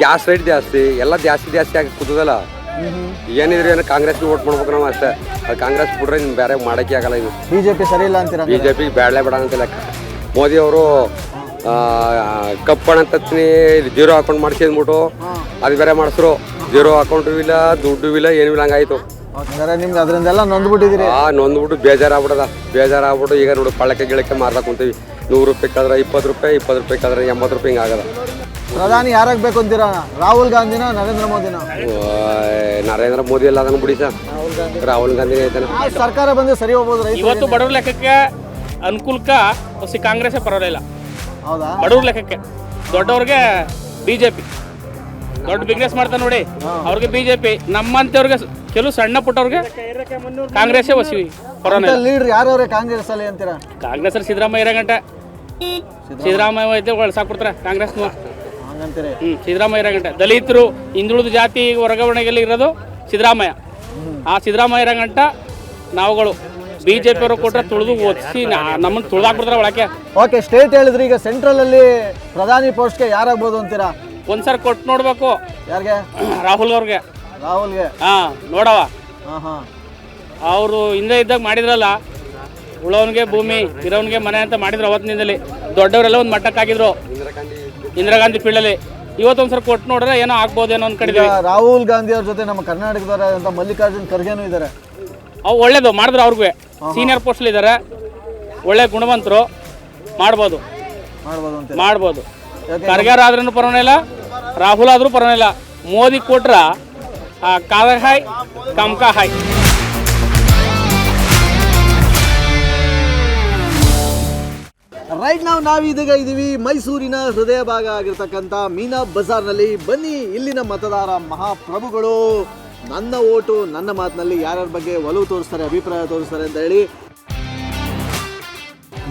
ಗ್ಯಾಸ್ ರೇಟ್ ಜಾಸ್ತಿ, ಎಲ್ಲ ಜಾಸ್ತಿ ಆಗಿ ಕೂತದಲ್ಲ. ಏನಿದ್ರೆ ಏನು ಕಾಂಗ್ರೆಸ್ಗೆ ವೋಟ್ ಮಾಡ್ಬೇಕು ನಾವು ಅಷ್ಟೇ. ಅದು ಕಾಂಗ್ರೆಸ್ ಬಿಟ್ರೆ ಇನ್ನು ಬೇರೆ ಮಾಡೋಕ್ಕೆ ಆಗಲ್ಲ. ಇದು ಬಿಜೆಪಿ ಸರಿ ಇಲ್ಲ ಅಂತೀರ? ಬಿಜೆಪಿ ಬೇಡ ಅಂತ ಲೆಕ್ಕ. ಮೋದಿ ಅವರು ಕಪ್ಪಣ ತತ್ನಿ 0 ಅಕೌಂಟ್ ಮಾಡಿಸಿ ಅಂದ್ಬಿಟ್ಟು ಅದು ಬೇರೆ ಮಾಡಿಸ್ರು. 0 ಅಕೌಂಟು ಇಲ್ಲ, ದುಡ್ಡು ಇಲ್ಲ, ಏನೂ ಇಲ್ಲ, ಹಂಗಾಯ್ತು. ನಿಮ್ಗೆ ಅದರಿಂದೆಲ್ಲ ನೊಂದ್ಬಿಟ್ಟಿದ್ದೀರಿ? ನೊಂದ್ಬಿಟ್ಟು ಬೇಜಾರಾಗ್ಬಿಟ್ಟು ಈಗ ನೋಡು ಪಳ್ಳಕ್ಕೆ ಗಿಳಕ್ಕೆ ಮಾರ್ತಾ ಕುಂತೀವಿ. 100 ರೂಪಾಯಿ ಕಾದ್ರೆ 20 ರೂಪಾಯಿ, 20 ರೂಪಾಯಿ ಕಾದ್ರೆ 80 ರೂಪಾಯಿ, ಹಿಂಗಾಗದ. ಪ್ರಧಾನಿ ಯಾರಾಗಬೇಕು ಅಂತೀರಾ? ರಾಹುಲ್ ಗಾಂಧಿನ ನರೇಂದ್ರ ಮೋದಿನ? ನರೇಂದ್ರ ಮೋದಿ ಎಲ್ಲ ಅದನ್ನು ಬಿಡಿ ಸರ್, ರಾಹುಲ್ ಗಾಂಧಿನೇ ಐತಾನೆ. ಸರ್ಕಾರ ಬಂದ್ರೆ ಸರಿ ಹೋಗ್ಬೋದು. ಇವತ್ತು ಬಡವ್ರ ಲೆಕ್ಕಕ್ಕೆ ಅನುಕೂಲಕ್ಕೆ ಕಾಂಗ್ರೆಸ್ ಪರವಾಗಿಲ್ಲ. ಹೌದಾ? ಬಡವ್ರ ಲೆಕ್ಕಕ್ಕೆ ದೊಡ್ಡವ್ರಿಗೆ ಬಿಜೆಪಿ, ದೊಡ್ಡ ಬಿಸ್ನೆಸ್ ಮಾಡ್ತಾರೆ ನೋಡಿ ಅವ್ರಿಗೆ ಬಿಜೆಪಿ, ನಮ್ಮಂತವ್ರಿಗೆ ಕೆಲವು ಸಣ್ಣ ಪುಟ್ಟವ್ರಿಗೆ ಕಾಂಗ್ರೆಸ್ಸೇ ವಸಿ ಪರವಾಗಿಲ್ಲ. ಲೀಡರ್ ಯಾರವ್ರೆ ಕಾಂಗ್ರೆಸ್ ಅಲ್ಲಿ ಅಂತೀರಾ? ಕಾಂಗ್ರೆಸ್ ಅಲ್ಲಿ ಸಿದ್ದರಾಮಯ್ಯ ಇರೋಗಂಟ, ಸಿದ್ದರಾಮಯ್ಯ ಐತೆ ಸಾಕ್ಬಿಡ್ತಾರೆ ಕಾಂಗ್ರೆಸ್ನು. ಸಿದ್ದರಾಮಯ್ಯ ಇರೋಗಂಟ ದಲಿತರು, ಹಿಂದುಳಿದ ಜಾತಿ ವರ್ಗಾವಣೆಗೆಲ್ಲ ಇರೋದು ಸಿದ್ದರಾಮಯ್ಯ. ಆ ಸಿದ್ದರಾಮಯ್ಯ ಇರೋಗಂಟ ನಾವುಗಳು ಬಿಜೆಪಿ ಅವರು ಕೊಟ್ಟರೆ ತುಳಿದು ಓದಿಸಿ ನಮ್ಮನ್ನು ತುಳಿದಾಕ್ಬಿಡ್ತಾರೆ ಒಳಕ್ಕೆ. ಓಕೆ, ಸ್ಟೇಟ್ ಹೇಳಿದ್ರಿ, ಈಗ ಸೆಂಟ್ರಲ್ ಅಲ್ಲಿ ಪ್ರಧಾನಿ ಪೋಸ್ಟ್ಗೆ ಯಾರಾಗ್ಬೋದು ಅಂತೀರಾ? ಒಂದ್ಸರಿ ಕೊಟ್ಟು ನೋಡ್ಬೇಕು. ಯಾರಿಗೆ? ರಾಹುಲ್ ಅವ್ರಿಗೆ. ನೋಡವ, ಅವರು ಹಿಂದೆ ಇದ್ದಾಗ ಮಾಡಿದ್ರಲ್ಲ, ಉಳೋನ್ಗೆ ಭೂಮಿ ಇರೋನ್ಗೆ ಮನೆ ಅಂತ ಮಾಡಿದ್ರು ಅವತ್ತಿನಿಂದಲೇ. ದೊಡ್ಡವರೆಲ್ಲ ಒಂದು ಮಟ್ಟಕ್ಕಾಗಿದ್ರು ಇಂದಿರಾ ಗಾಂಧಿ ಫೀಲ್ಡಲ್ಲಿ. ಇವತ್ತೊಂದ್ಸರಿ ಕೊಟ್ಟು ನೋಡ್ರೆ ಏನೋ ಆಗ್ಬೋದೇನೋ ಅನ್ಕೊಂಡಿದ್ವಿ. ರಾಹುಲ್ ಗಾಂಧಿ ಅವ್ರ ಜೊತೆ ನಮ್ಮ ಕರ್ನಾಟಕದವರ ಮಲ್ಲಿಕಾರ್ಜುನ್ ಖರ್ಗೆನೂ ಇದ್ದಾರೆ. ಅವು ಒಳ್ಳೇದು ಮಾಡಿದ್ರು, ಅವ್ರಿಗೂ ಸೀನಿಯರ್ ಪೋಸ್ಟಲ್ಲಿ ಇದ್ದಾರೆ, ಒಳ್ಳೆ ಗುಣವಂತರು, ಮಾಡ್ಬೋದು. ಖರ್ಗೆರ್ ಆದ್ರೂ ಪರವಾಗಿಲ್ಲ, ರಾಹುಲ್ ಆದ್ರೂ ಪರವಾಗಿಲ್ಲ. ಮೋದಿ ಕೊಟ್ರ ಕಾದ ಹಾಯ್ ಕಮ್ಕಾ ಹಾಯ್. ರೈಟ್ ನಾವೀಗ ಇದ್ದೀವಿ ಮೈಸೂರಿನ ಹೃದಯ ಭಾಗ ಆಗಿರ್ತಕ್ಕಂಥ ಮೀನಾ ಬಜಾರ್ನಲ್ಲಿ. ಬನ್ನಿ, ಇಲ್ಲಿನ ಮತದಾರ ಮಹಾಪ್ರಭುಗಳು ನನ್ನ ಓಟು ನನ್ನ ಮಾತಿನಲ್ಲಿ ಯಾರ್ಯಾರ ಬಗ್ಗೆ ಒಲವು ತೋರಿಸ್ತಾರೆ, ಅಭಿಪ್ರಾಯ ತೋರಿಸ್ತಾರೆ ಅಂತ ಹೇಳಿ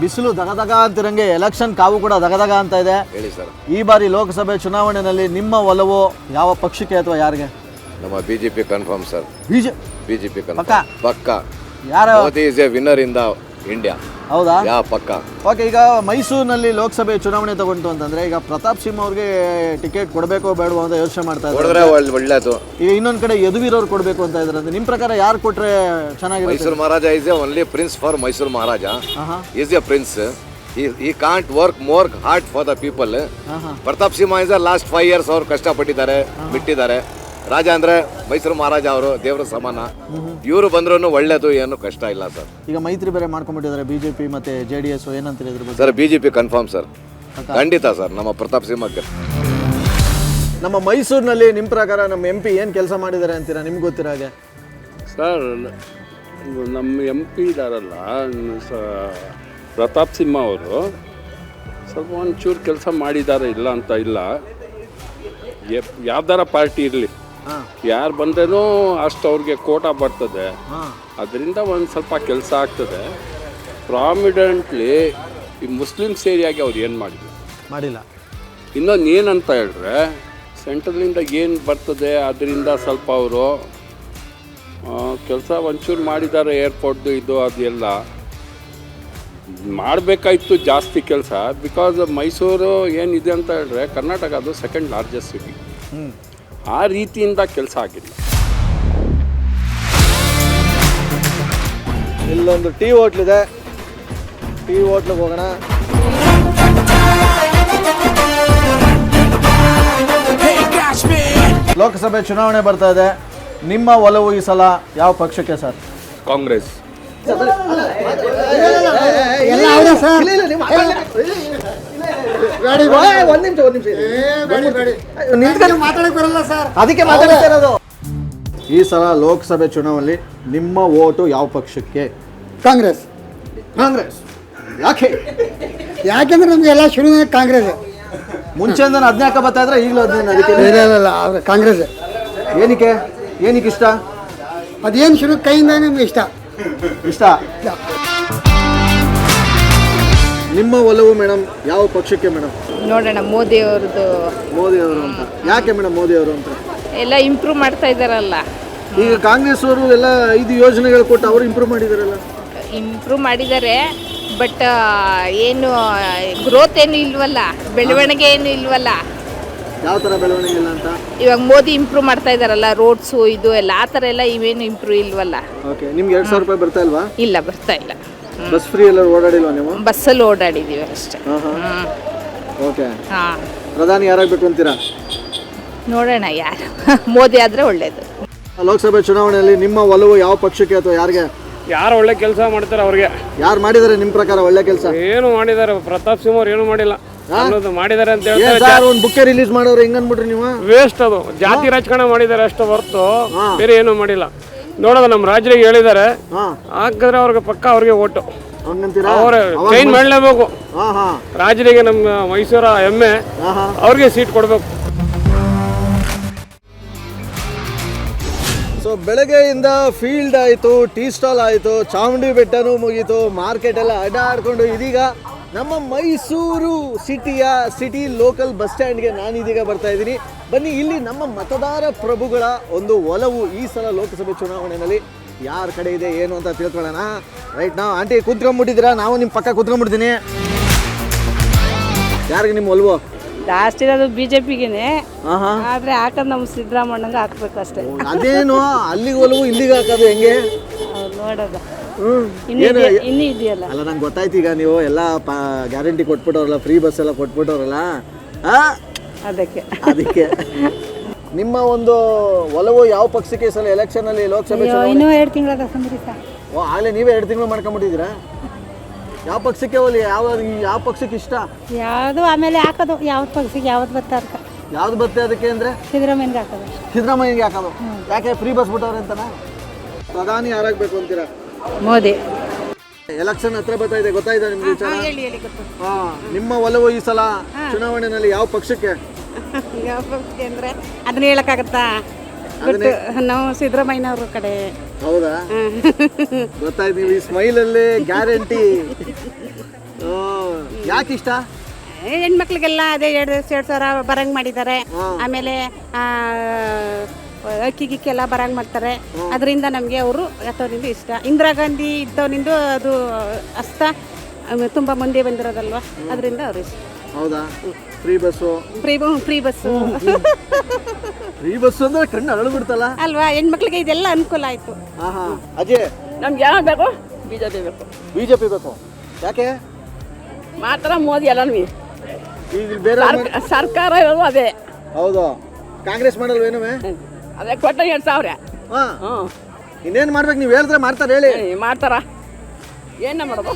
ಬಿಸಿಲು ದಗದಗ ಅಂತಿರಂಗೆ ಎಲೆಕ್ಷನ್ ಕಾವು ಕೂಡ ದಗದಗ ಅಂತ ಇದೆ. ಹೇಳಿ ಸರ್. ಈ ಬಾರಿ ಲೋಕಸಭೆ ಚುನಾವಣೆಯಲ್ಲಿ ನಿಮ್ಮ ಒಲವು ಯಾವ ಪಕ್ಷಕ್ಕೆ ಅಥವಾ ಯಾರಿಗೆ? ನಮ್ಮ ಬಿಜೆಪಿ ಕನ್ಫರ್ಮ್ ಸರ್. ಬಿಜೆಪಿ ಪಕ್ಕ. ಯಾರ Modi is A winner in the India. ಹೌದಾ? ಪಕ್ಕ. ಓಕೆ, ಈಗ ಮೈಸೂರಿನಲ್ಲಿ ಲೋಕಸಭೆ ಚುನಾವಣೆ ತಗೊಂಡು ಅಂತಂದ್ರೆ ಈಗ ಪ್ರತಾಪ್ ಸಿಂಹ ಅವ್ರಿಗೆ ಟಿಕೆಟ್ ಕೊಡಬೇಕೋ ಬೇಡವೋ ಅಂತ ಯೋಚನೆ ಮಾಡ್ತಾ ಇದ್ದಾರೆ. ಒಳ್ಳೇದು. ಈಗ ಇನ್ನೊಂದ್ ಕಡೆ ಯದುವೀರವ್ರು ಕೊಡಬೇಕು ಅಂತ ಇದ್ದಾರೆ. ನಿಮ್ ಪ್ರಕಾರ ಯಾರು ಕೊಟ್ರೆ ಚೆನ್ನಾಗಿರುತ್ತೆ? Mysuru Maharaja is a only prince for Mysuru Maharaja. Is a prince. he can't work more hard for the people. Pratap Simha is last 5 years ಅವ್ರು ಕಷ್ಟಪಟ್ಟಿದ್ದಾರೆ, ಬಿಟ್ಟಿದ್ದಾರೆ. ರಾಜ ಅಂದ್ರೆ ಮೈಸೂರು ಮಹಾರಾಜ ಅವರು ದೇವರ ಸಮಾನ. ಇವರು ಬಂದ್ರು ಒಳ್ಳೇದು, ಏನು ಕಷ್ಟ ಇಲ್ಲ ಸರ್. ಈಗ ಮೈತ್ರಿ ಬೇರೆ ಮಾಡ್ಕೊಂಡ್ಬಿಟ್ಟಿದ್ದಾರೆ ಬಿಜೆಪಿ ಮತ್ತೆ JDS. ಏನಂತೀರಿ ಇದ್ರ ಬಗ್ಗೆ? ಸರ್ ಬಿಜೆಪಿ ಕನ್ಫರ್ಮ್ ಸರ್, ಖಂಡಿತ ಸರ್. ನಮ್ಮ ಪ್ರತಾಪ್ ಸಿಂಹಕ್ಕೆ. ನಮ್ಮ ಮೈಸೂರಿನಲ್ಲಿ ನಿಮ್ಮ ಪ್ರಕಾರ ನಮ್ಮ MP ಏನು ಕೆಲಸ ಮಾಡಿದ್ದಾರೆ ಅಂತೀರಾ? ನಿಮ್ಗೆ ಗೊತ್ತಿರೋ ಹಾಗೆ ಸರ್, ನಮ್ಮ MP ಇದಾರಲ್ಲ ಪ್ರತಾಪ್ ಸಿಂಹ ಅವರು ಸ್ವಲ್ಪ ಒಂಚೂರು ಕೆಲಸ ಮಾಡಿದ್ದಾರೆ, ಇಲ್ಲ ಅಂತ ಇಲ್ಲ. ಯಾವ್ದಾರ ಪಾರ್ಟಿ ಇರಲಿ, ಯಾರು ಬಂದ್ರೂ ಅಷ್ಟು ಅವ್ರಿಗೆ ಕೋಟಾ ಬರ್ತದೆ. ಅದರಿಂದ ಒಂದು ಸ್ವಲ್ಪ ಕೆಲಸ ಆಗ್ತದೆ. ಪ್ರಾಮಿಡೆಂಟ್ಲಿ ಈ ಮುಸ್ಲಿಮ್ಸ್ ಏರಿಯಾಗೆ ಅವ್ರು ಏನು ಮಾಡಿಲ್ಲ. ಇನ್ನೊಂದು ಏನಂತ ಹೇಳಿದ್ರೆ, ಸೆಂಟ್ರಲಿಂದ ಏನು ಬರ್ತದೆ ಅದರಿಂದ ಸ್ವಲ್ಪ ಅವರು ಕೆಲಸ ಒಂಚೂರು ಮಾಡಿದ್ದಾರೆ. ಏರ್ಪೋರ್ಟ್ದು ಇದು ಅದೆಲ್ಲ ಮಾಡಬೇಕಾಯ್ತು ಜಾಸ್ತಿ ಕೆಲಸ. ಬಿಕಾಸ್ ಮೈಸೂರು ಏನಿದೆ ಅಂತ ಹೇಳಿದ್ರೆ ಕರ್ನಾಟಕ ಅದು ಸೆಕೆಂಡ್ ಲಾರ್ಜೆಸ್ಟ್ ಸಿಟಿ. ಆ ರೀತಿಯಿಂದ ಕೆಲಸ ಆಗಿಲ್ಲ. ಇಲ್ಲೊಂದು ಟೀ ಹೋಟ್ಲಿದೆ, ಟೀ ಹೋಟ್ಲಿಗೆ ಹೋಗೋಣ. ಲೋಕಸಭೆ ಚುನಾವಣೆ ಬರ್ತಾ ಇದೆ. ನಿಮ್ಮ ಒಲವು ಈ ಸಲ ಯಾವ ಪಕ್ಷಕ್ಕೆ ಸರ್? ಕಾಂಗ್ರೆಸ್. ಅದಕ್ಕೆ ಮಾತಾಡ್ತಾ ಇರೋದು. ಈ ಸಲ ಲೋಕಸಭೆ ಚುನಾವಣೆಯಲ್ಲಿ ನಿಮ್ಮ ಓಟು ಯಾವ ಪಕ್ಷಕ್ಕೆ? ಕಾಂಗ್ರೆಸ್. ಯಾಕೆಂದ್ರೆ ನಮ್ಗೆ ಎಲ್ಲ ಶುರು ಕಾಂಗ್ರೆಸ್. ಮುಂಚೆಯಿಂದ 14 ಬರ್ತಾ ಇದ್ರೆ ಈಗಲೂ 15. ಅದಕ್ಕೆ ಕಾಂಗ್ರೆಸ್. ಏನಕ್ಕೆ ಇಷ್ಟ? ಅದೇನು ಶುರು ಕೈಯಿಂದ ನಮ್ಗೆ ಇಷ್ಟ. ನಿಮ್ಮ ಒಲವು ಮೇಡಮ್ ಯಾವ ಪಕ್ಷಕ್ಕೆ ಮೇಡಮ್? ನೋಡೋಣ ಮೋದಿ ಅವ್ರದ್ದು. ಮೋದಿ ಅವರು ಅಂತ ಯಾಕೆ ಮೇಡಮ್? ಮೋದಿ ಅವರು ಅಂತ ಎಲ್ಲ ಇಂಪ್ರೂವ್ ಮಾಡ್ತಾ ಇದ್ದಾರಲ್ಲ. ಈಗ ಕಾಂಗ್ರೆಸ್ ಅವರು ಎಲ್ಲ 5 ಯೋಜನೆಗಳು ಕೊಟ್ಟು ಅವರು ಇಂಪ್ರೂವ್ ಮಾಡಿದಾರಲ್ಲ. ಇಂಪ್ರೂವ್ ಮಾಡಿದ್ದಾರೆ, ಬಟ್ ಏನು ಗ್ರೋತ್ ಏನು ಇಲ್ವಲ್ಲ, ಬೆಳವಣಿಗೆ ಏನು ಇಲ್ವಲ್ಲ. ಯಾವ ಥರ ಬೆಳವಣಿಗೆ ಇಲ್ಲ ಅಂತ? ಇವಾಗ ಮೋದಿ ಇಂಪ್ರೂವ್ ಮಾಡ್ತಾ ಇದ್ದಾರಲ್ಲ, ರೋಡ್ಸು ಇದು ಎಲ್ಲ, ಆ ಥರ ಎಲ್ಲ ಇವೇನು ಇಂಪ್ರೂವ್ ಇಲ್ವಲ್ಲ. ಓಕೆ, ನಿಮ್ಗೆ 2000 ರೂಪಾಯಿ ಬರ್ತಾ ಇಲ್ವಾ? ಇಲ್ಲ, ಬರ್ತಾ ಇಲ್ಲ. ಬಸ್ ಫ್ರೀ ಎಲ್ಲ ಓಡಾಡಿಲ್ವಾ ನೀವು? ಬಸ್ಸಲ್ಲಿ ಓಡಾಡಿದ್ದೀವಿ ಅಷ್ಟೇ. ಓಕೆ. ಹಾಂ, ಪ್ರಧಾನಿ ಯಾರಾಗಬೇಕು ಅಂತೀರಾ? ನೋಡೋಣ ಯಾರು. ಮೋದಿ ಆದರೆ ಒಳ್ಳೇದು. ಲೋಕಸಭೆ ಚುನಾವಣೆಯಲ್ಲಿ ನಿಮ್ಮ ಒಲವು ಯಾವ ಪಕ್ಷಕ್ಕೆ ಅಥವಾ ಯಾರಿಗೆ? ಯಾರು ಒಳ್ಳೆ ಕೆಲಸ ಮಾಡ್ತಾರೆ ಅವ್ರಿಗೆ. ಯಾರು ಮಾಡಿದ್ದಾರೆ ನಿಮ್ಮ ಪ್ರಕಾರ ಒಳ್ಳೆ ಕೆಲಸ? ಏನು ಮಾಡಿದ್ದಾರೆ? ಪ್ರತಾಪ್ ಸಿಂಹ ಅವ್ರು ಏನು ಮಾಡಿಲ್ಲ. ಮಾಡಿದ್ದಾರೆ ಅಂತ ಹೇಳ್ತಾರೆ. ಒಂದು ಬುಕ್ಕೆ ರಿಲೀಸ್ ಮಾಡೋರು ಹೆಂಗ್ ಅನ್ಬಿಟ್ರಿ ನೀವು? ವೇಸ್ಟ್ ಅದು. ಜಾತಿ ರಾಜಕಾರಣ ಮಾಡಿದ್ದಾರೆ ಅಷ್ಟು ಹೊರತು ಬೇರೆ ಏನು ಮಾಡಿಲ್ಲ. ನೋಡೋದು ನಮ್ಮ ರಾಜ್ಯರಿಗೆ ಹೇಳಿದ್ದಾರೆ, ಹಾಕಿದ್ರೆ ಅವ್ರಿಗೆ ಪಕ್ಕ ಅವ್ರಿಗೆ ಓಟು. ಅವ್ರೆ ಚೇಂಜ್ ಮಾಡಲೇಬೇಕು. ರಾಜ್ಯರಿಗೆ ನಮ್ಮ ಮೈಸೂರ ಹೆಮ್ಮೆ, ಅವ್ರಿಗೆ ಸೀಟ್ ಕೊಡಬೇಕು. ಸೊ ಬೆಳಗ್ಗೆಯಿಂದ ಫೀಲ್ಡ್ ಆಯಿತು, ಟೀ ಸ್ಟಾಲ್ ಆಯಿತು, ಚಾಮುಂಡಿ ಬೆಟ್ಟನೂ ಮುಗೀತು, ಮಾರ್ಕೆಟ್ ಎಲ್ಲ ಅಡ್ಡಾಡ್ಕೊಂಡು ಇದೀಗ ನಮ್ಮ ಮೈಸೂರು ಸಿಟಿ ಲೋಕಲ್ ಬಸ್ ಸ್ಟ್ಯಾಂಡ್ಗೆ ನಾನಿದೀಗ ಬರ್ತಾ ಇದ್ದೀನಿ. ಬನ್ನಿ, ಇಲ್ಲಿ ನಮ್ಮ ಮತದಾರ ಪ್ರಭುಗಳ ಒಂದು ಒಲವು ಈ ಸಲ ಲೋಕಸಭೆ ಚುನಾವಣೆಯಲ್ಲಿ ಯಾರ ಕಡೆ ಇದೆ ಏನು ಅಂತ ತಿಳ್ಕೊಳ್ಳೋಣ. ರೈಟ್, ನಾವು ಆಂಟಿ ಕೂತ್ಕೊಂಡ್ಬಿಟ್ಟಿದ್ದೀರಾ, ನಾವು ನಿಮ್ಮ ಪಕ್ಕ ಕೂತ್ಕೊಂಡ್ಬಿಡ್ತೀನಿ. ಯಾರಿಗೆ ನಿಮ್ಮ ಒಲವು? ಜಾಸ್ತಿ ಇರೋದು ಬಿಜೆಪಿಗೆನೆ, ಆದ್ರೆ ಹಾಕೋದು ನಮ್ಮ ಸಿದ್ದರಾಮಣ್ಣಂಗೆ ಹಾಕ್ಬೇಕು ಅಷ್ಟೇ. ಅದೇನು ಅಲ್ಲಿಗೆ ಒಲವು ಇಲ್ಲಿಗೆ ಹಾಕೋದು ಹೆಂಗೆ ನೋಡೋದು? ಇನ್ನೂ ಇದೆಯಲ್ಲ. ಅಲ್ಲ, ನಂಗೆ ಗೊತ್ತಾಯ್ತು. ಈಗ ನೀವು ಎಲ್ಲ ಗ್ಯಾರಂಟಿ ಕೊಟ್ಬಿಟ್ಟವ್ರಲ್ಲ, ಫ್ರೀ ಬಸ್ ಎಲ್ಲ ಕೊಟ್ಬಿಟ್ಟವ್ರಲ್ಲ, ಅದಕ್ಕೆ ನಿಮ್ಮ ಒಂದು ಒಲವು ಯಾವ ಪಕ್ಷಕ್ಕೆ ಸಲ ಎಲೆಕ್ಷನ್ ಅಲ್ಲಿ ಲೋಕಸಭೆ ಇನ್ನೂ 2 ತಿಂಗಳ ಸಂಬಂಧಿಸ? ಓ, ಆಗಲೇ ನೀವೇ 2 ತಿಂಗಳು ಮಾಡ್ಕೊಂಡ್ಬಿಟ್ಟಿದ್ದೀರಾ? ಯಾವ ಪಕ್ಷಕ್ಕೆ ಒಲಿ? ಯಾವ ಪಕ್ಷಕ್ಕೆ ಇಷ್ಟ? ಯಾವುದು ಆಮೇಲೆ ಹಾಕೋದು, ಯಾವ್ದು ಪಕ್ಷಕ್ಕೆ ಯಾವ್ದು ಬತ್ತ ಅದಕ್ಕೆ. ಯಾವ್ದು ಬರುತ್ತೆ ಅದಕ್ಕೆ ಅಂದ್ರೆ? ಸಿದ್ದರಾಮಯ್ಯಗೆ ಹಾಕೋದು. ಸಿದ್ದರಾಮಯ್ಯಗೆ ಹಾಕೋದು ಯಾಕೆ? ಫ್ರೀ ಬಸ್ ಬಿಟ್ಟವ್ರೆ ಅಂತನಾ? ಪ್ರಧಾನಿ ಯಾರಾಗಬೇಕು ಅಂತೀರಾ? ಮೋದಿ. ಎಲೆಕ್ಷನ್ ಹತ್ರ ಬರ್ತಾ ಇದೆ, ಗೊತ್ತಾಯ್ತಾ ನಿಮ್ಗೆ ವಿಚಾರ? ನಿಮ್ಮ ಒಲವು ಈ ಸಲ ಚುನಾವಣೆಯಲ್ಲಿ ಯಾವ ಪಕ್ಷಕ್ಕೆ? ಯಾವ ಪಕ್ಷಕ್ಕೆ ಅಂದ್ರೆ ಅದನ್ನ ಹೇಳಕ್ಕಾಗತ್ತಾ? ನಾವು ಸಿದ್ದರಾಮಯ್ಯನವ್ರ ಕಡೆ. ಹೌದಾ? ಗೊತ್ತಾಯ್ತು. ನೀವು ಈ ಸ್ಮೈಲ್ ಅಲ್ಲಿ ಗ್ಯಾರಂಟಿ. ಯಾಕೆ ಇಷ್ಟ? ಹೆಣ್ಮಕ್ಳಿಗೆಲ್ಲ ಅದೇ 2,000 ಬರಂಗ್ ಮಾಡಿದ್ದಾರೆ. ಆಮೇಲೆ ಅಕ್ಕಿ ಗಿಕ್ಕೆಲ್ಲ ಬರಂಗ್ ಮಾಡ್ತಾರೆ. ಅದರಿಂದ ನಮಗೆ ಅವರು ಯಾತವರಿಂದ ಇಷ್ಟ. ಇಂದಿರಾ ಗಾಂಧಿ ಇದ್ದವನಿಂದ ಅದು ಅಸ್ತ ತುಂಬ ಮುಂದೆ ಬಂದಿರೋದಲ್ವಾ, ಅದರಿಂದ ಅವ್ರು ಇಷ್ಟ. ಹೌದಾ? Free bus free bus free bus ಅಂದ್ರೆ ಕಣ್ಣು ಅರಳು ಬಿಡ್ತಲ್ಲ ಅಲ್ವಾ, ಹೆಣ್ಮಕ್ಳಿಗೆ ಇದೆಲ್ಲ ಅನುಕೂಲ ಆಯ್ತು. ಅಜಯ್, ನಮ್ಗೆ ಯಾವ ಬೇಕು? ಬಿಜೆಪಿ ಬೇಕು. ಬಿಜೆಪಿ ಬೇಕು. ಯಾಕೆ? ಮಾತ್ರ ಮೋದಿ ಎಲ್ಲ ಈಗ ಬೇರೆ ಸರ್ಕಾರ ಇರೋದು ಅದೇ. ಹೌದು. ಕಾಂಗ್ರೆಸ್ ಮಾಡಲ್ವೇನು? ಅದೇ ಕೊಟ್ಟ 2,000. ಇನ್ನೇನ್ ಮಾಡ್ಬೇಕು? ನೀವು ಹೇಳಿದ್ರೆ ಮಾಡ್ತಾರೆ. ಹೇಳಿ. ಮಾಡ್ತಾರ. ಏನ ಮಾಡೋದು?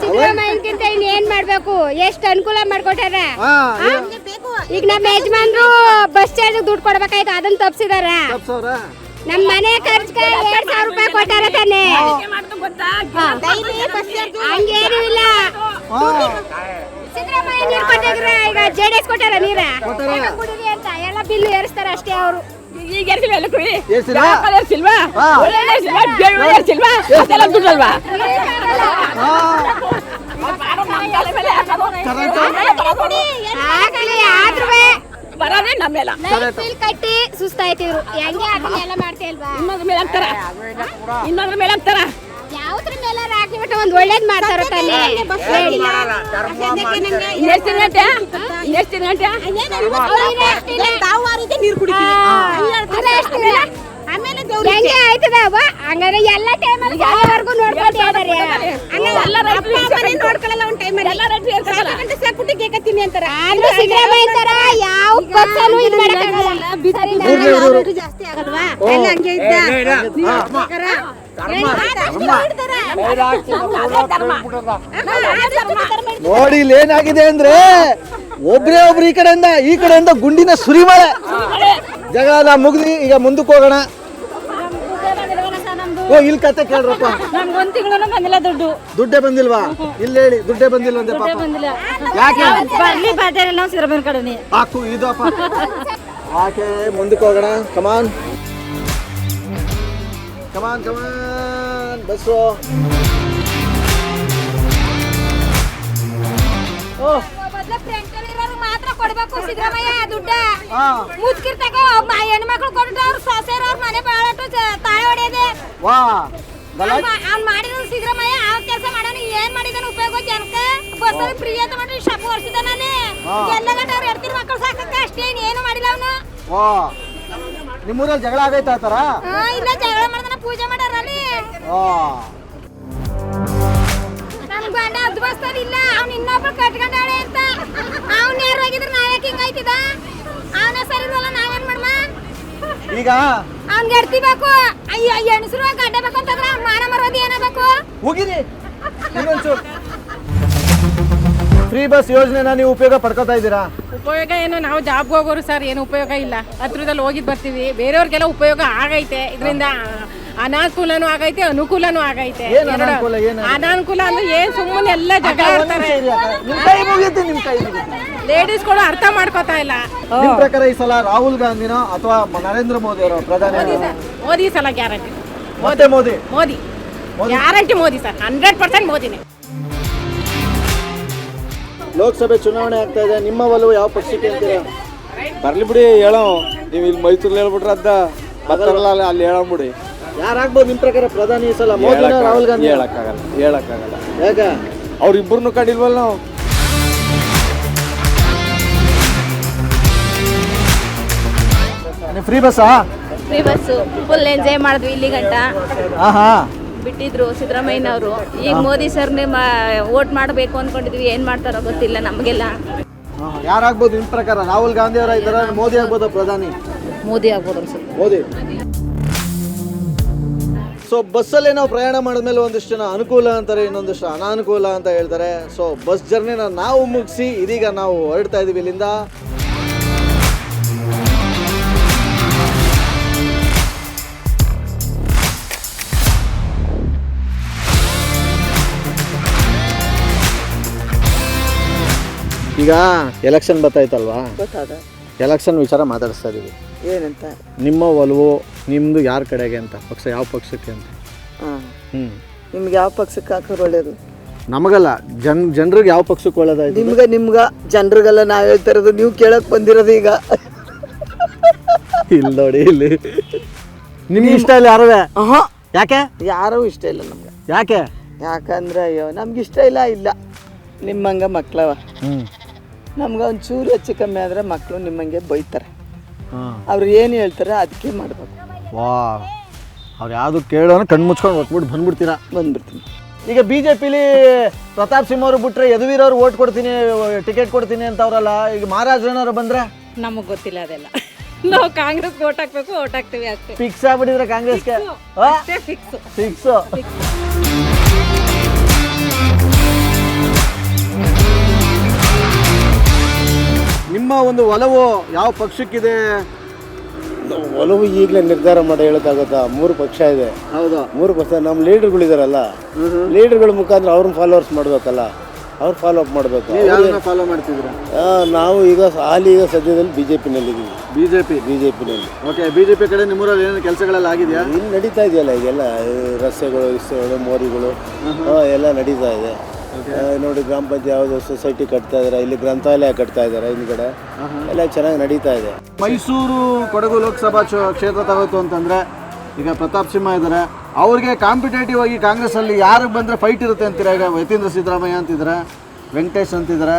ಸಿದ್ದರಾಮಯ್ಯಗಿಂತ ಇನ್ನೇನ್ ಮಾಡ್ಬೇಕು? ಎಷ್ಟು ಅನುಕೂಲ ಮಾಡ್ಕೊಟ್ಟಾರ. ಈಗ ನಮ್ಮ ಯಜಮಾನ್ರು ಬಸ್ ಚಾರ್ಜ್ ದುಡ್ಡು ಕೊಡ್ಬೇಕಾಯ್ತು, ಅದನ್ನ ತಪ್ಸಿದಾರ. ನಮ್ಮ ಮನೆ ಖರ್ಚಿಗೆ 2,000 ರೂಪಾಯಿ ಕೊಟ್ಟಾರ ತಾನೆ. ಹಂಗೇನು ಇಲ್ಲ. ಸಿದ್ದರಾಮಯ್ಯ ನೀರು ಕೊಟ್ಟಿದ್ರ, ಈಗ JDS ಕೊಟ್ಟಾರ ನೀರ ಕುಡಿರಿ ಅಂತ ಎಲ್ಲ ಬಿಲ್ ಏರಿಸ್ತಾರ ಅಷ್ಟೇ ಅವರು. ಈಗ ಏರ್ಸಿಲ್ವಾ? ಬರೋದೇ ನಮ್ಮೆಲ್ಲ ಕಟ್ಟಿ ಸುಸ್ತಾಯ್ತಿದ್ರು. ಹೆಂಗೆ ಅದನ್ನೆಲ್ಲ ಮಾಡ್ತಾ ಇಲ್ವಾ? ಇನ್ನೊಂದ್ರ ಮೇಲೆ ಹಾಕ್ತಾರ. ಯಾವ್ದ್ರ ಮೇಲೆ ಹಾಕಿ ಬಿಟ್ಟು ಒಂದ್ ಒಳ್ಳೇದ್ ಮಾಡ್ತಾರ ತಾನೆ. ನೀರು ಕುಡಿತೀವಿ. ಆಮೇಲೆ ಹೆಂಗೆ ಆಯ್ತದ ಹಂಗಾರೆ ಎಲ್ಲ ಟೈಮಲ್ಲಿ ಯಾವವರೆಗೂ ನೋಡ್ಕೊಂಡು ನೋಡ್ಕೊಳ್ಳಲ್ಲ. ಒಂದ್ ಟೈಮಲ್ಲಿ ಕೇಕತ್ತೀನಿ ಅಂತಾರ. ಸಿದ್ದರಾಮಯ್ಯ ತರ ಯಾವ ಪಕ್ಷನೂ ಇದು ಮಾಡಕ್ಕಾಗಲ್ಲ. ಜಾಸ್ತಿ ಆಗಲ್ವಾ? ಎಲ್ಲ ಹಂಗೆ ಇದ್ದ. ನೋಡಿ ಇಲ್ಲಿ ಏನಾಗಿದೆ ಅಂದ್ರೆ ಒಬ್ರು ಈ ಕಡೆಯಿಂದ ಗುಂಡಿನ ಸುರಿಮಳೆ. ಜಗಳ ಮುಗ್ದಿ ಈಗ ಮುಂದಕ್ಕೆ ಹೋಗೋಣ. ಇಲ್ಲಿ ಕತೆ ಕೇಳ್ರಪ್ಪ. ನಮ್ಗೆ 1 ತಿಂಗಳು ಬಂದಿಲ್ಲ ದುಡ್ಡೇ ಬಂದಿಲ್ವಾ? ಇಲ್ಲಿ ಹೇಳಿ, ದುಡ್ಡೇ ಬಂದಿಲ್ಲ ಅಂದೆ ಪಾಪ. ಯಾಕೆ? ಬರ್ಲಿ ಬಾರ್ದಾರ ನಾವು ಸಿದ್ದರಾಮಯ್ಯ ಕಡೆನೇ ಹಾಕು ಇದಪ್ಪ. ಯಾಕೆ? ಮುಂದಕ್ಕೆ ಹೋಗೋಣ. ಕಮಾನ್ ಬಸ್ಸು. ಮಾತ್ರ ಕೊಡ್ಬೇಕು ಸಿದ್ದರಾಮಯ್ಯ ದುಡ್ಡ. ಮುಚ್ಕಿರ್ತಾಗ ಹೆಣ್ಮಕ್ಳು ಕೊಟ್ಟು ಅವ್ರು ಸೊಸೆರ ಅವ್ರ ಮನೆ ಬಾಳಟ್ಟು ತಾಳೆ ಹೊಡೆಯದೆ. ಅವ್ನು ಮಾಡಿದ ಸಿದ್ದರಾಮಯ್ಯ ಆ ಕೆಲಸ ಮಾಡೋಣ. ಏನ್ ಮಾಡಿದಾನ ಉಪಯೋಗ ಜನಕ್ಕೆ? ಬಸ್ಸಲ್ಲಿ ಫ್ರೀ ಅಂತ ಮಾಡಿ ಶಾಪ್ ಹೊರ್ಸಿದಾನೆ. ಎಲ್ಲ ಗಂಟೆ ಅವ್ರು 2 ಮಕ್ಕಳು ಸಾಕಕ್ಕ ಅಷ್ಟೇ, ಏನು ಮಾಡಿಲ್ಲ ಅವನು. ನಿಮ್ಮೂರಲ್ಲಿ ಜಗಳ ಆಗೈತಾ ಆ ಥರ? ಇಲ್ಲ, ಜಗಳ ಮಾಡ್ದಾನ ಪೂಜೆ ಮಾಡಾರಲ್ಲಿ. ನಮ್ ಗಂಡ ಅದ್ ಬಸ್ತಾನ ಇಲ್ಲ, ಅವ್ನು ಇನ್ನೊಬ್ರು ಕಟ್ಕೊಂಡಾಳೆ ಅಂತ. ಅವ್ನ ಯಾರು ಆಗಿದ್ರೆ ನಾವ್ಯಾಕೆ ಹಿಂಗಾಯ್ತಿದ? ಅವನ ಸರಿ ಇರಲ್ಲ, ನಾವೇನ್ ಮಾಡ್ಮ? ಈಗ ಅವ್ನ್ ಗಡ್ತಿಬೇಕು. ಅಯ್ಯ ಹೆಣ್ಸರು ಗಡ್ಡ ಬೇಕಂತಂದ್ರೆ ಮಾನ ಮರೋದಿ ಏನಾಗಬೇಕು? ಹೋಗಿರಿ. ಫ್ರೀ ಬಸ್ ಯೋಜನೆನ ನೀವು ಉಪಯೋಗ ಪಡ್ಕೋತಾ ಇದ್ದೀರಾ? ಉಪಯೋಗ ಏನು, ನಾವು ಜಾಬ್ಗೆ ಹೋಗೋರು ಸರ್, ಏನು ಉಪಯೋಗ ಇಲ್ಲ. ಹತ್ರದಲ್ಲಿ ಹೋಗಿದ್ ಬರ್ತೀವಿ. ಬೇರೆಯವ್ರಿಗೆಲ್ಲ ಉಪಯೋಗ ಆಗೈತೆ. ಇದರಿಂದ ಅನಾನುಕೂಲನೂ ಆಗೈತೆ, ಅನುಕೂಲನೂ ಆಗೈತೆ. ಅನಾನುಕೂಲ ಅಂದ್ರೆ ಏನ್ ಸುಮ್ಮನೆ ಎಲ್ಲ ಜಗಳ ಆಡ್ತಾರೆ. ಲೇಡೀಸ್ಗಳು ಅರ್ಥ ಮಾಡ್ಕೋತಾ ಇಲ್ಲ. ನಿಮ್ ಪ್ರಕಾರ ಈ ಸಲ ರಾಹುಲ್ ಗಾಂಧಿನೋ ಅಥವಾ ನರೇಂದ್ರ ಮೋದಿ ಅವರ ಪ್ರಧಾನಿ? ಮೋದಿ ಸಲ guarantee. Modi guarantee Modi sir, 100% ಮೋದಿನೇ. ಲೋಕಸಭೆ ಚುನಾವಣೆ ಆಗ್ತಾ ಇದೆ, ನಿಮ್ಮ ಒಲವು ಯಾವ ಪಕ್ಷಕ್ಕೆ ಅಂತೀರಾ? ಬರ್ಲಿ ಬಿಡಿ, ಹೇಳೋ. ನೀವು ಇಲ್ಲಿ ಮೈಸೂರಲ್ಲಿ ಹೇಳ್ಬಿಟ್ರೆ ಅದ ಬರ್ತಾರಲ್ಲ, ಅಲ್ಲಿ ಹೇಳಬಿಡಿ. ಯಾರಾಗ್ಬೋದು ನಿಮ್ ಪ್ರಕಾರ ಪ್ರಧಾನಿ ಈ ಸಲ? ಮೋದಿನ ರಾಹುಲ್ ಗಾಂಧಿ? ಹೇಳಕ್ಕಾಗಲ್ಲ. ಹೇಗೆ? ಅವ್ರಿಬ್ಬರನ್ನು ಕಂಡಿಲ್ವಲ್ಲ ನಾವು. ಫ್ರೀ ಬಸ್ಸಾ? ಫ್ರೀ ಬಸ್ಸು ಫುಲ್ ಎಂಜಾಯ್ ಮಾಡಿದ್ವಿ ಇಲ್ಲಿ ಗಂಟ. ಬಿಟ್ಟಿದ್ರು ಸಿದ್ದರಾಮಯ್ಯನವರು. ಈಗ ಮೋದಿ ಸರ್ನೇ ವೋಟ್ ಮಾಡಬೇಕು ಅನ್ಕೊಂಡಿದ್ವಿ. ಏನ್ ಮಾಡ್ತಾರೋ ಗೊತ್ತಿಲ್ಲ ನಮಗೆಲ್ಲ. ಯಾರಾಗ್ಬೋದು ನಿಮ್ ಪ್ರಕಾರ? ರಾಹುಲ್ ಗಾಂಧಿ ಅವರ ಇದ್ದಾರ, ಮೋದಿ ಆಗ್ಬೋದು ಪ್ರಧಾನಿ? ಮೋದಿ ಆಗ್ಬೋದು ಅನ್ಸುತ್ತೆ. ಮೋದಿ. ಸೊ ಬಸ್ಸಲ್ಲಿ ನಾವು ಪ್ರಯಾಣ ಮಾಡಿದ್ಮೇಲೆ ಒಂದಿಷ್ಟು ಜನ ಅನುಕೂಲ ಅಂತಾರೆ, ಇನ್ನೊಂದಿಷ್ಟು ಅನಾನುಕೂಲ ಅಂತ ಹೇಳ್ತಾರೆ. ಸೊ ಬಸ್ ಜರ್ನಿನ ನಾವು ಮುಗಿಸಿ ಇದೀಗ ನಾವು ಹೊರಡ್ತಾ ಇದೀವಿ ಇಲ್ಲಿಂದ. ಈಗ ಎಲೆಕ್ಷನ್ ಬರ್ತಾಯ್ತಲ್ವಾ? ಎಲೆಕ್ಷನ್ ವಿಚಾರ ಮಾತಾಡಿಸ್ತಾ ಇದೀವಿ. ಏನಂತ? ನಿಮ್ಮ ಒಲವು ನಿಮ್ದು ಯಾರ ಕಡೆಗೆ ಅಂತ, ಪಕ್ಷ ಯಾವ ಪಕ್ಷಕ್ಕೆ ಅಂತ? ನಿಮ್ಗೆ ಯಾವ ಪಕ್ಷಕ್ಕೆ ಹಾಕೋರು ಒಳ್ಳೇದು? ನಮಗಲ್ಲ ಜನರಿಗೆ ಯಾವ ಪಕ್ಷಕ್ಕೆ ಒಳ್ಳೇದಾಯ್ತು? ನಿಮ್ಗೆ ಜನರಿಗೆಲ್ಲ ನಾವು ಹೇಳ್ತಾ ಇರೋದು, ನೀವು ಕೇಳಕ್ ಬಂದಿರೋದು ಈಗ. ಇಲ್ಲಿ ನೋಡಿ, ಇಲ್ಲಿ ನಿಮ್ಗೆ ಇಷ್ಟ ಇಲ್ಲ ಯಾರವೇ? ಯಾಕೆ? ಯಾರೂ ಇಷ್ಟ ಇಲ್ಲ ನಮ್ಗೆ. ಯಾಕೆ? ಯಾಕಂದ್ರೆ ಅಯ್ಯೋ ನಮ್ಗೆ ಇಷ್ಟ ಇಲ್ಲ. ನಿಮ್ಮಂಗ ಮಕ್ಳವ, ನಮ್ಗೆ ಒಂಚೂರು ಹೆಚ್ಚು ಕಮ್ಮಿ ಆದರೆ ಮಕ್ಕಳು ನಿಮ್ಮಂಗೆ ಬೈತಾರೆ. ಅವ್ರು ಏನು ಹೇಳ್ತಾರೆ ಅದಕ್ಕೆ ಮಾಡ್ಬೇಕು. ವಾ, ಅವ್ರು ಯಾವುದು ಕೇಳೋಣ ಕಣ್ಣು ಮುಚ್ಕೊಂಡು ಹೊಟ್ಬಿಟ್ಟು ಬಂದ್ಬಿಡ್ತೀನಿ. ಈಗ BJPಲಿ ಪ್ರತಾಪ್ ಸಿಂಹ ಅವರು ಬಿಟ್ರೆ ಯದುವೀರ್ ಅವ್ರು ಓಟ್ ಕೊಡ್ತೀನಿ, ಟಿಕೆಟ್ ಕೊಡ್ತೀನಿ ಅಂತ ಅವ್ರಲ್ಲ. ಈಗ ಮಹಾರಾಜನವರು ಬಂದ್ರೆ ನಮಗೆ ಗೊತ್ತಿಲ್ಲ ಅದೆಲ್ಲ. ನಾವು ಕಾಂಗ್ರೆಸ್ ಓಟ್ ಹಾಕ್ಬೇಕು, ಓಟ್ ಹಾಕ್ತೀವಿ ಅಷ್ಟೇ. ಫಿಕ್ಸ್ ಆಗ್ಬಿಟ್ಟಿದ್ರೆ ಕಾಂಗ್ರೆಸ್ಗೆ? ಫಿಕ್ಸ್. ನಿಮ್ಮ ಒಂದು ಒಲವು ಯಾವ ಪಕ್ಷಕ್ಕಿದೆ? ಒಲವು ಈಗಲೇ ನಿರ್ಧಾರ ಮಾಡಿ ಹೇಳೋಕ್ಕಾಗತ್ತಾ? 3 ಪಕ್ಷ ಇದೆ. ಹೌದು, 3 ಪಕ್ಷ. ನಮ್ಮ ಲೀಡರ್ಗಳಿದಾರಲ್ಲ, ಲೀಡರ್ಗಳ ಮುಖಾಂತರ ಅವ್ರನ್ನ ಫಾಲೋವರ್ಸ್ ಮಾಡಬೇಕಲ್ಲ, ಅವ್ರು ಫಾಲೋ ಅಪ್ ಮಾಡಬೇಕು. ಫಾಲೋ ಮಾಡ್ತಿದ್ರ? ನಾವು ಈಗ ಸದ್ಯದಲ್ಲಿ BJPನಲ್ಲಿದ್ದೀವಿ. BJPನಲ್ಲಿ. ಓಕೆ, BJP ಕಡೆ ನಿಮ್ಮೂರಲ್ಲಿ ಏನೇನು ಕೆಲಸಗಳೆಲ್ಲ ಆಗಿದೆಯಾ? ಇಲ್ಲಿ ನಡೀತಾ ಇದೆಯಲ್ಲ ಈಗೆಲ್ಲ ರಸ್ತೆಗಳು ಮೋರಿಗಳು ಎಲ್ಲ ನಡೀತಾ ಇದೆ. ನೋಡಿ, ಗ್ರಾಮ ಪಂಚಾಯತ್ ಯಾವುದು ಸೊಸೈಟಿ ಕಟ್ತಾ ಇದ್ದಾರೆ, ಇಲ್ಲಿ ಗ್ರಂಥಾಲಯ ಕಟ್ತಾ ಇದ್ದಾರೆ, ಹಿಂದ್ಗಡೆ ಎಲ್ಲ ಚೆನ್ನಾಗಿ ನಡೀತಾ ಇದೆ. ಮೈಸೂರು ಕೊಡಗು ಲೋಕಸಭಾ ಕ್ಷೇತ್ರ ತಗೋತು ಅಂತಂದ್ರೆ ಈಗ ಪ್ರತಾಪ್ ಸಿಂಹ ಇದ್ದಾರೆ, ಅವ್ರಿಗೆ ಕಾಂಪಿಟೇಟಿವ್ ಆಗಿ ಕಾಂಗ್ರೆಸ್ ಅಲ್ಲಿ ಯಾರಿಗೆ ಬಂದ್ರೆ ಫೈಟ್ ಇರುತ್ತೆ ಅಂತೀರಾ? ಈಗ ಯತೀಂದ್ರ ಸಿದ್ದರಾಮಯ್ಯ ಅಂತಿದ್ದಾರೆ, ವೆಂಕಟೇಶ್ ಅಂತಿದ್ದಾರೆ.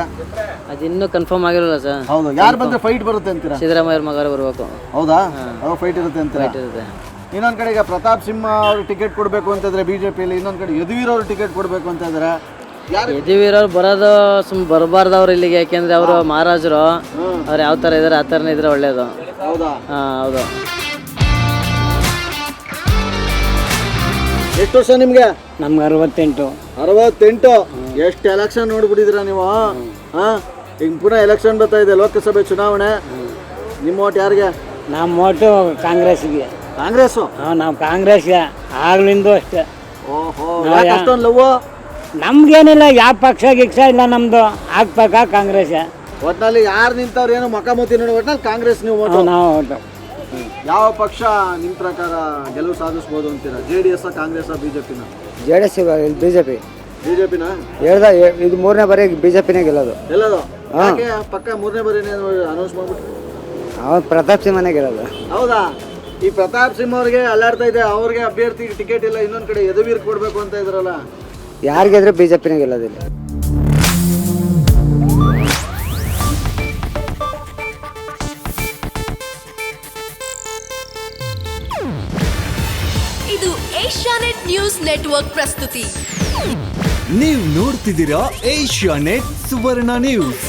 ಅದು ಇನ್ನೂ ಕನ್ಫರ್ಮ್ ಆಗಿರಲ್ಲ ಸರ್. ಹೌದು, ಯಾರು ಬಂದ್ರೆ ಫೈಟ್ ಬರುತ್ತೆ ಅಂತೀರಾ? ಸಿದ್ದರಾಮಯ್ಯ ಮಗ ಬರ್ಬೇಕು. ಹೌದಾ? ಅವ್ರು ಫೈಟ್ ಇರುತ್ತೆ ಅಂತೀರಾ? ಇನ್ನೊಂದ್ ಕಡೆ ಈಗ ಪ್ರತಾಪ್ ಸಿಂಹ ಅವ್ರು ಟಿಕೆಟ್ ಕೊಡಬೇಕು ಅಂತಿದ್ರೆ BJPಲಿ, ಇನ್ನೊಂದ್ ಕಡೆ ಯದುವೀರ್ ಅವರು ಟಿಕೆಟ್ ಕೊಡಬೇಕು ಅಂತ ಇದ್ದಾರೆ. ಯದುವೀರ್ ಅವ್ರು ಬರೋದು ಬರಬಾರ್ದು ಅವ್ರು ಇಲ್ಲಿಗೆ, ಯಾಕೆಂದ್ರೆ ಅವರು ಮಹಾರಾಜರು, ಅವ್ರು ಯಾವ ಥರ ಇದ್ದಾರೆ ಆ ಥರನೇ ಇದ್ರೆ ಒಳ್ಳೇದು. ಹೌದಾ? ಹೌದು. ಎಷ್ಟು ವರ್ಷ ನಿಮ್ಗೆ? ನಮ್ಗೆ 68. 68? ಎಷ್ಟು ಎಲೆಕ್ಷನ್ ನೋಡ್ಬಿಟ್ಟಿದ್ರ ನೀವು? ಈಗ ಪುನಃ ಎಲೆಕ್ಷನ್ ಬರ್ತಾ ಇದೆ, ಲೋಕಸಭೆ ಚುನಾವಣೆ. ನಿಮ್ಮ ಓಟ್ ಯಾರಿಗೆ? ನಮ್ಮ ಓಟು ಕಾಂಗ್ರೆಸ್ಗೆ. ಕಾಂಗ್ರೆಸ್? ನಾವು ಕಾಂಗ್ರೆಸ್ಗೆ ಆಗ್ಲಿಂದ ಅಷ್ಟೇ. ಓಹೋ, ಅಷ್ಟೊಂದು ಲವ್? ನಮ್ಗೇನಿಲ್ಲ, ಯಾವ ಪಕ್ಷ ಗಿಕ್ಷ ಇಲ್ಲ ನಮ್ದು, ಹಾಕ್ಬೇಕಾ ಕಾಂಗ್ರೆಸ್. ಒಟ್ನಲ್ಲಿ ಯಾರು ನಿಂತವ್ರು ಏನು ಮಕಾಮತಿ ನೋಡಿ, ಒಟ್ನಲ್ಲಿ ಕಾಂಗ್ರೆಸ್ ನೀವು ಓಟು? ನಾವು ಓಟು. ಯಾವ ಪಕ್ಷ ನಿಮ್ಮ ಪ್ರಕಾರ ಗೆಲುವು ಸಾಧಿಸ್ಬೋದು ಅಂತೀರಾ? JDS, ಕಾಂಗ್ರೆಸ್, BJPನ? JDS, BJPನ ಇದು 3ನೇ ಬಾರಿ BJPನೇ ಗೆಲ್ಲೋದು. ಪಕ್ಕ 3ನೇ ಬಾರಿ ಅನೌನ್ಸ್ ಮಾಡ್ಬಿಟ್ರು. ಪ್ರತಾಪ್ ಸಿಂಹನೇ ಗೆಲ್ಲೋದು. ಹೌದಾ? ಈ ಪ್ರತಾಪ್ ಸಿಂಹ ಅವ್ರಿಗೆ ಅಲ್ಲಾಡ್ತಾ ಇದೆ, ಅವ್ರಿಗೆ ಅಭ್ಯರ್ಥಿ ಟಿಕೆಟ್ ಇಲ್ಲ, ಇನ್ನೊಂದ್ ಕಡೆ ಯದುವೀರ್ ಕೊಡ್ಬೇಕು ಅಂತ ಇದ್ರಲ್ಲ. ಯಾರಿಗೆದ್ರೆ BJPನೇ ಗೆಲ್ಲೋದಿಲ್ಲ. ಇದು ಏಷ್ಯಾನೆಟ್ ನ್ಯೂಸ್ ನೆಟ್ವರ್ಕ್ ಪ್ರಸ್ತುತಿ. ನೀವು ನೋಡ್ತಿದ್ದೀರಾ ಏಷ್ಯಾನೆಟ್ ಸುವರ್ಣ ನ್ಯೂಸ್.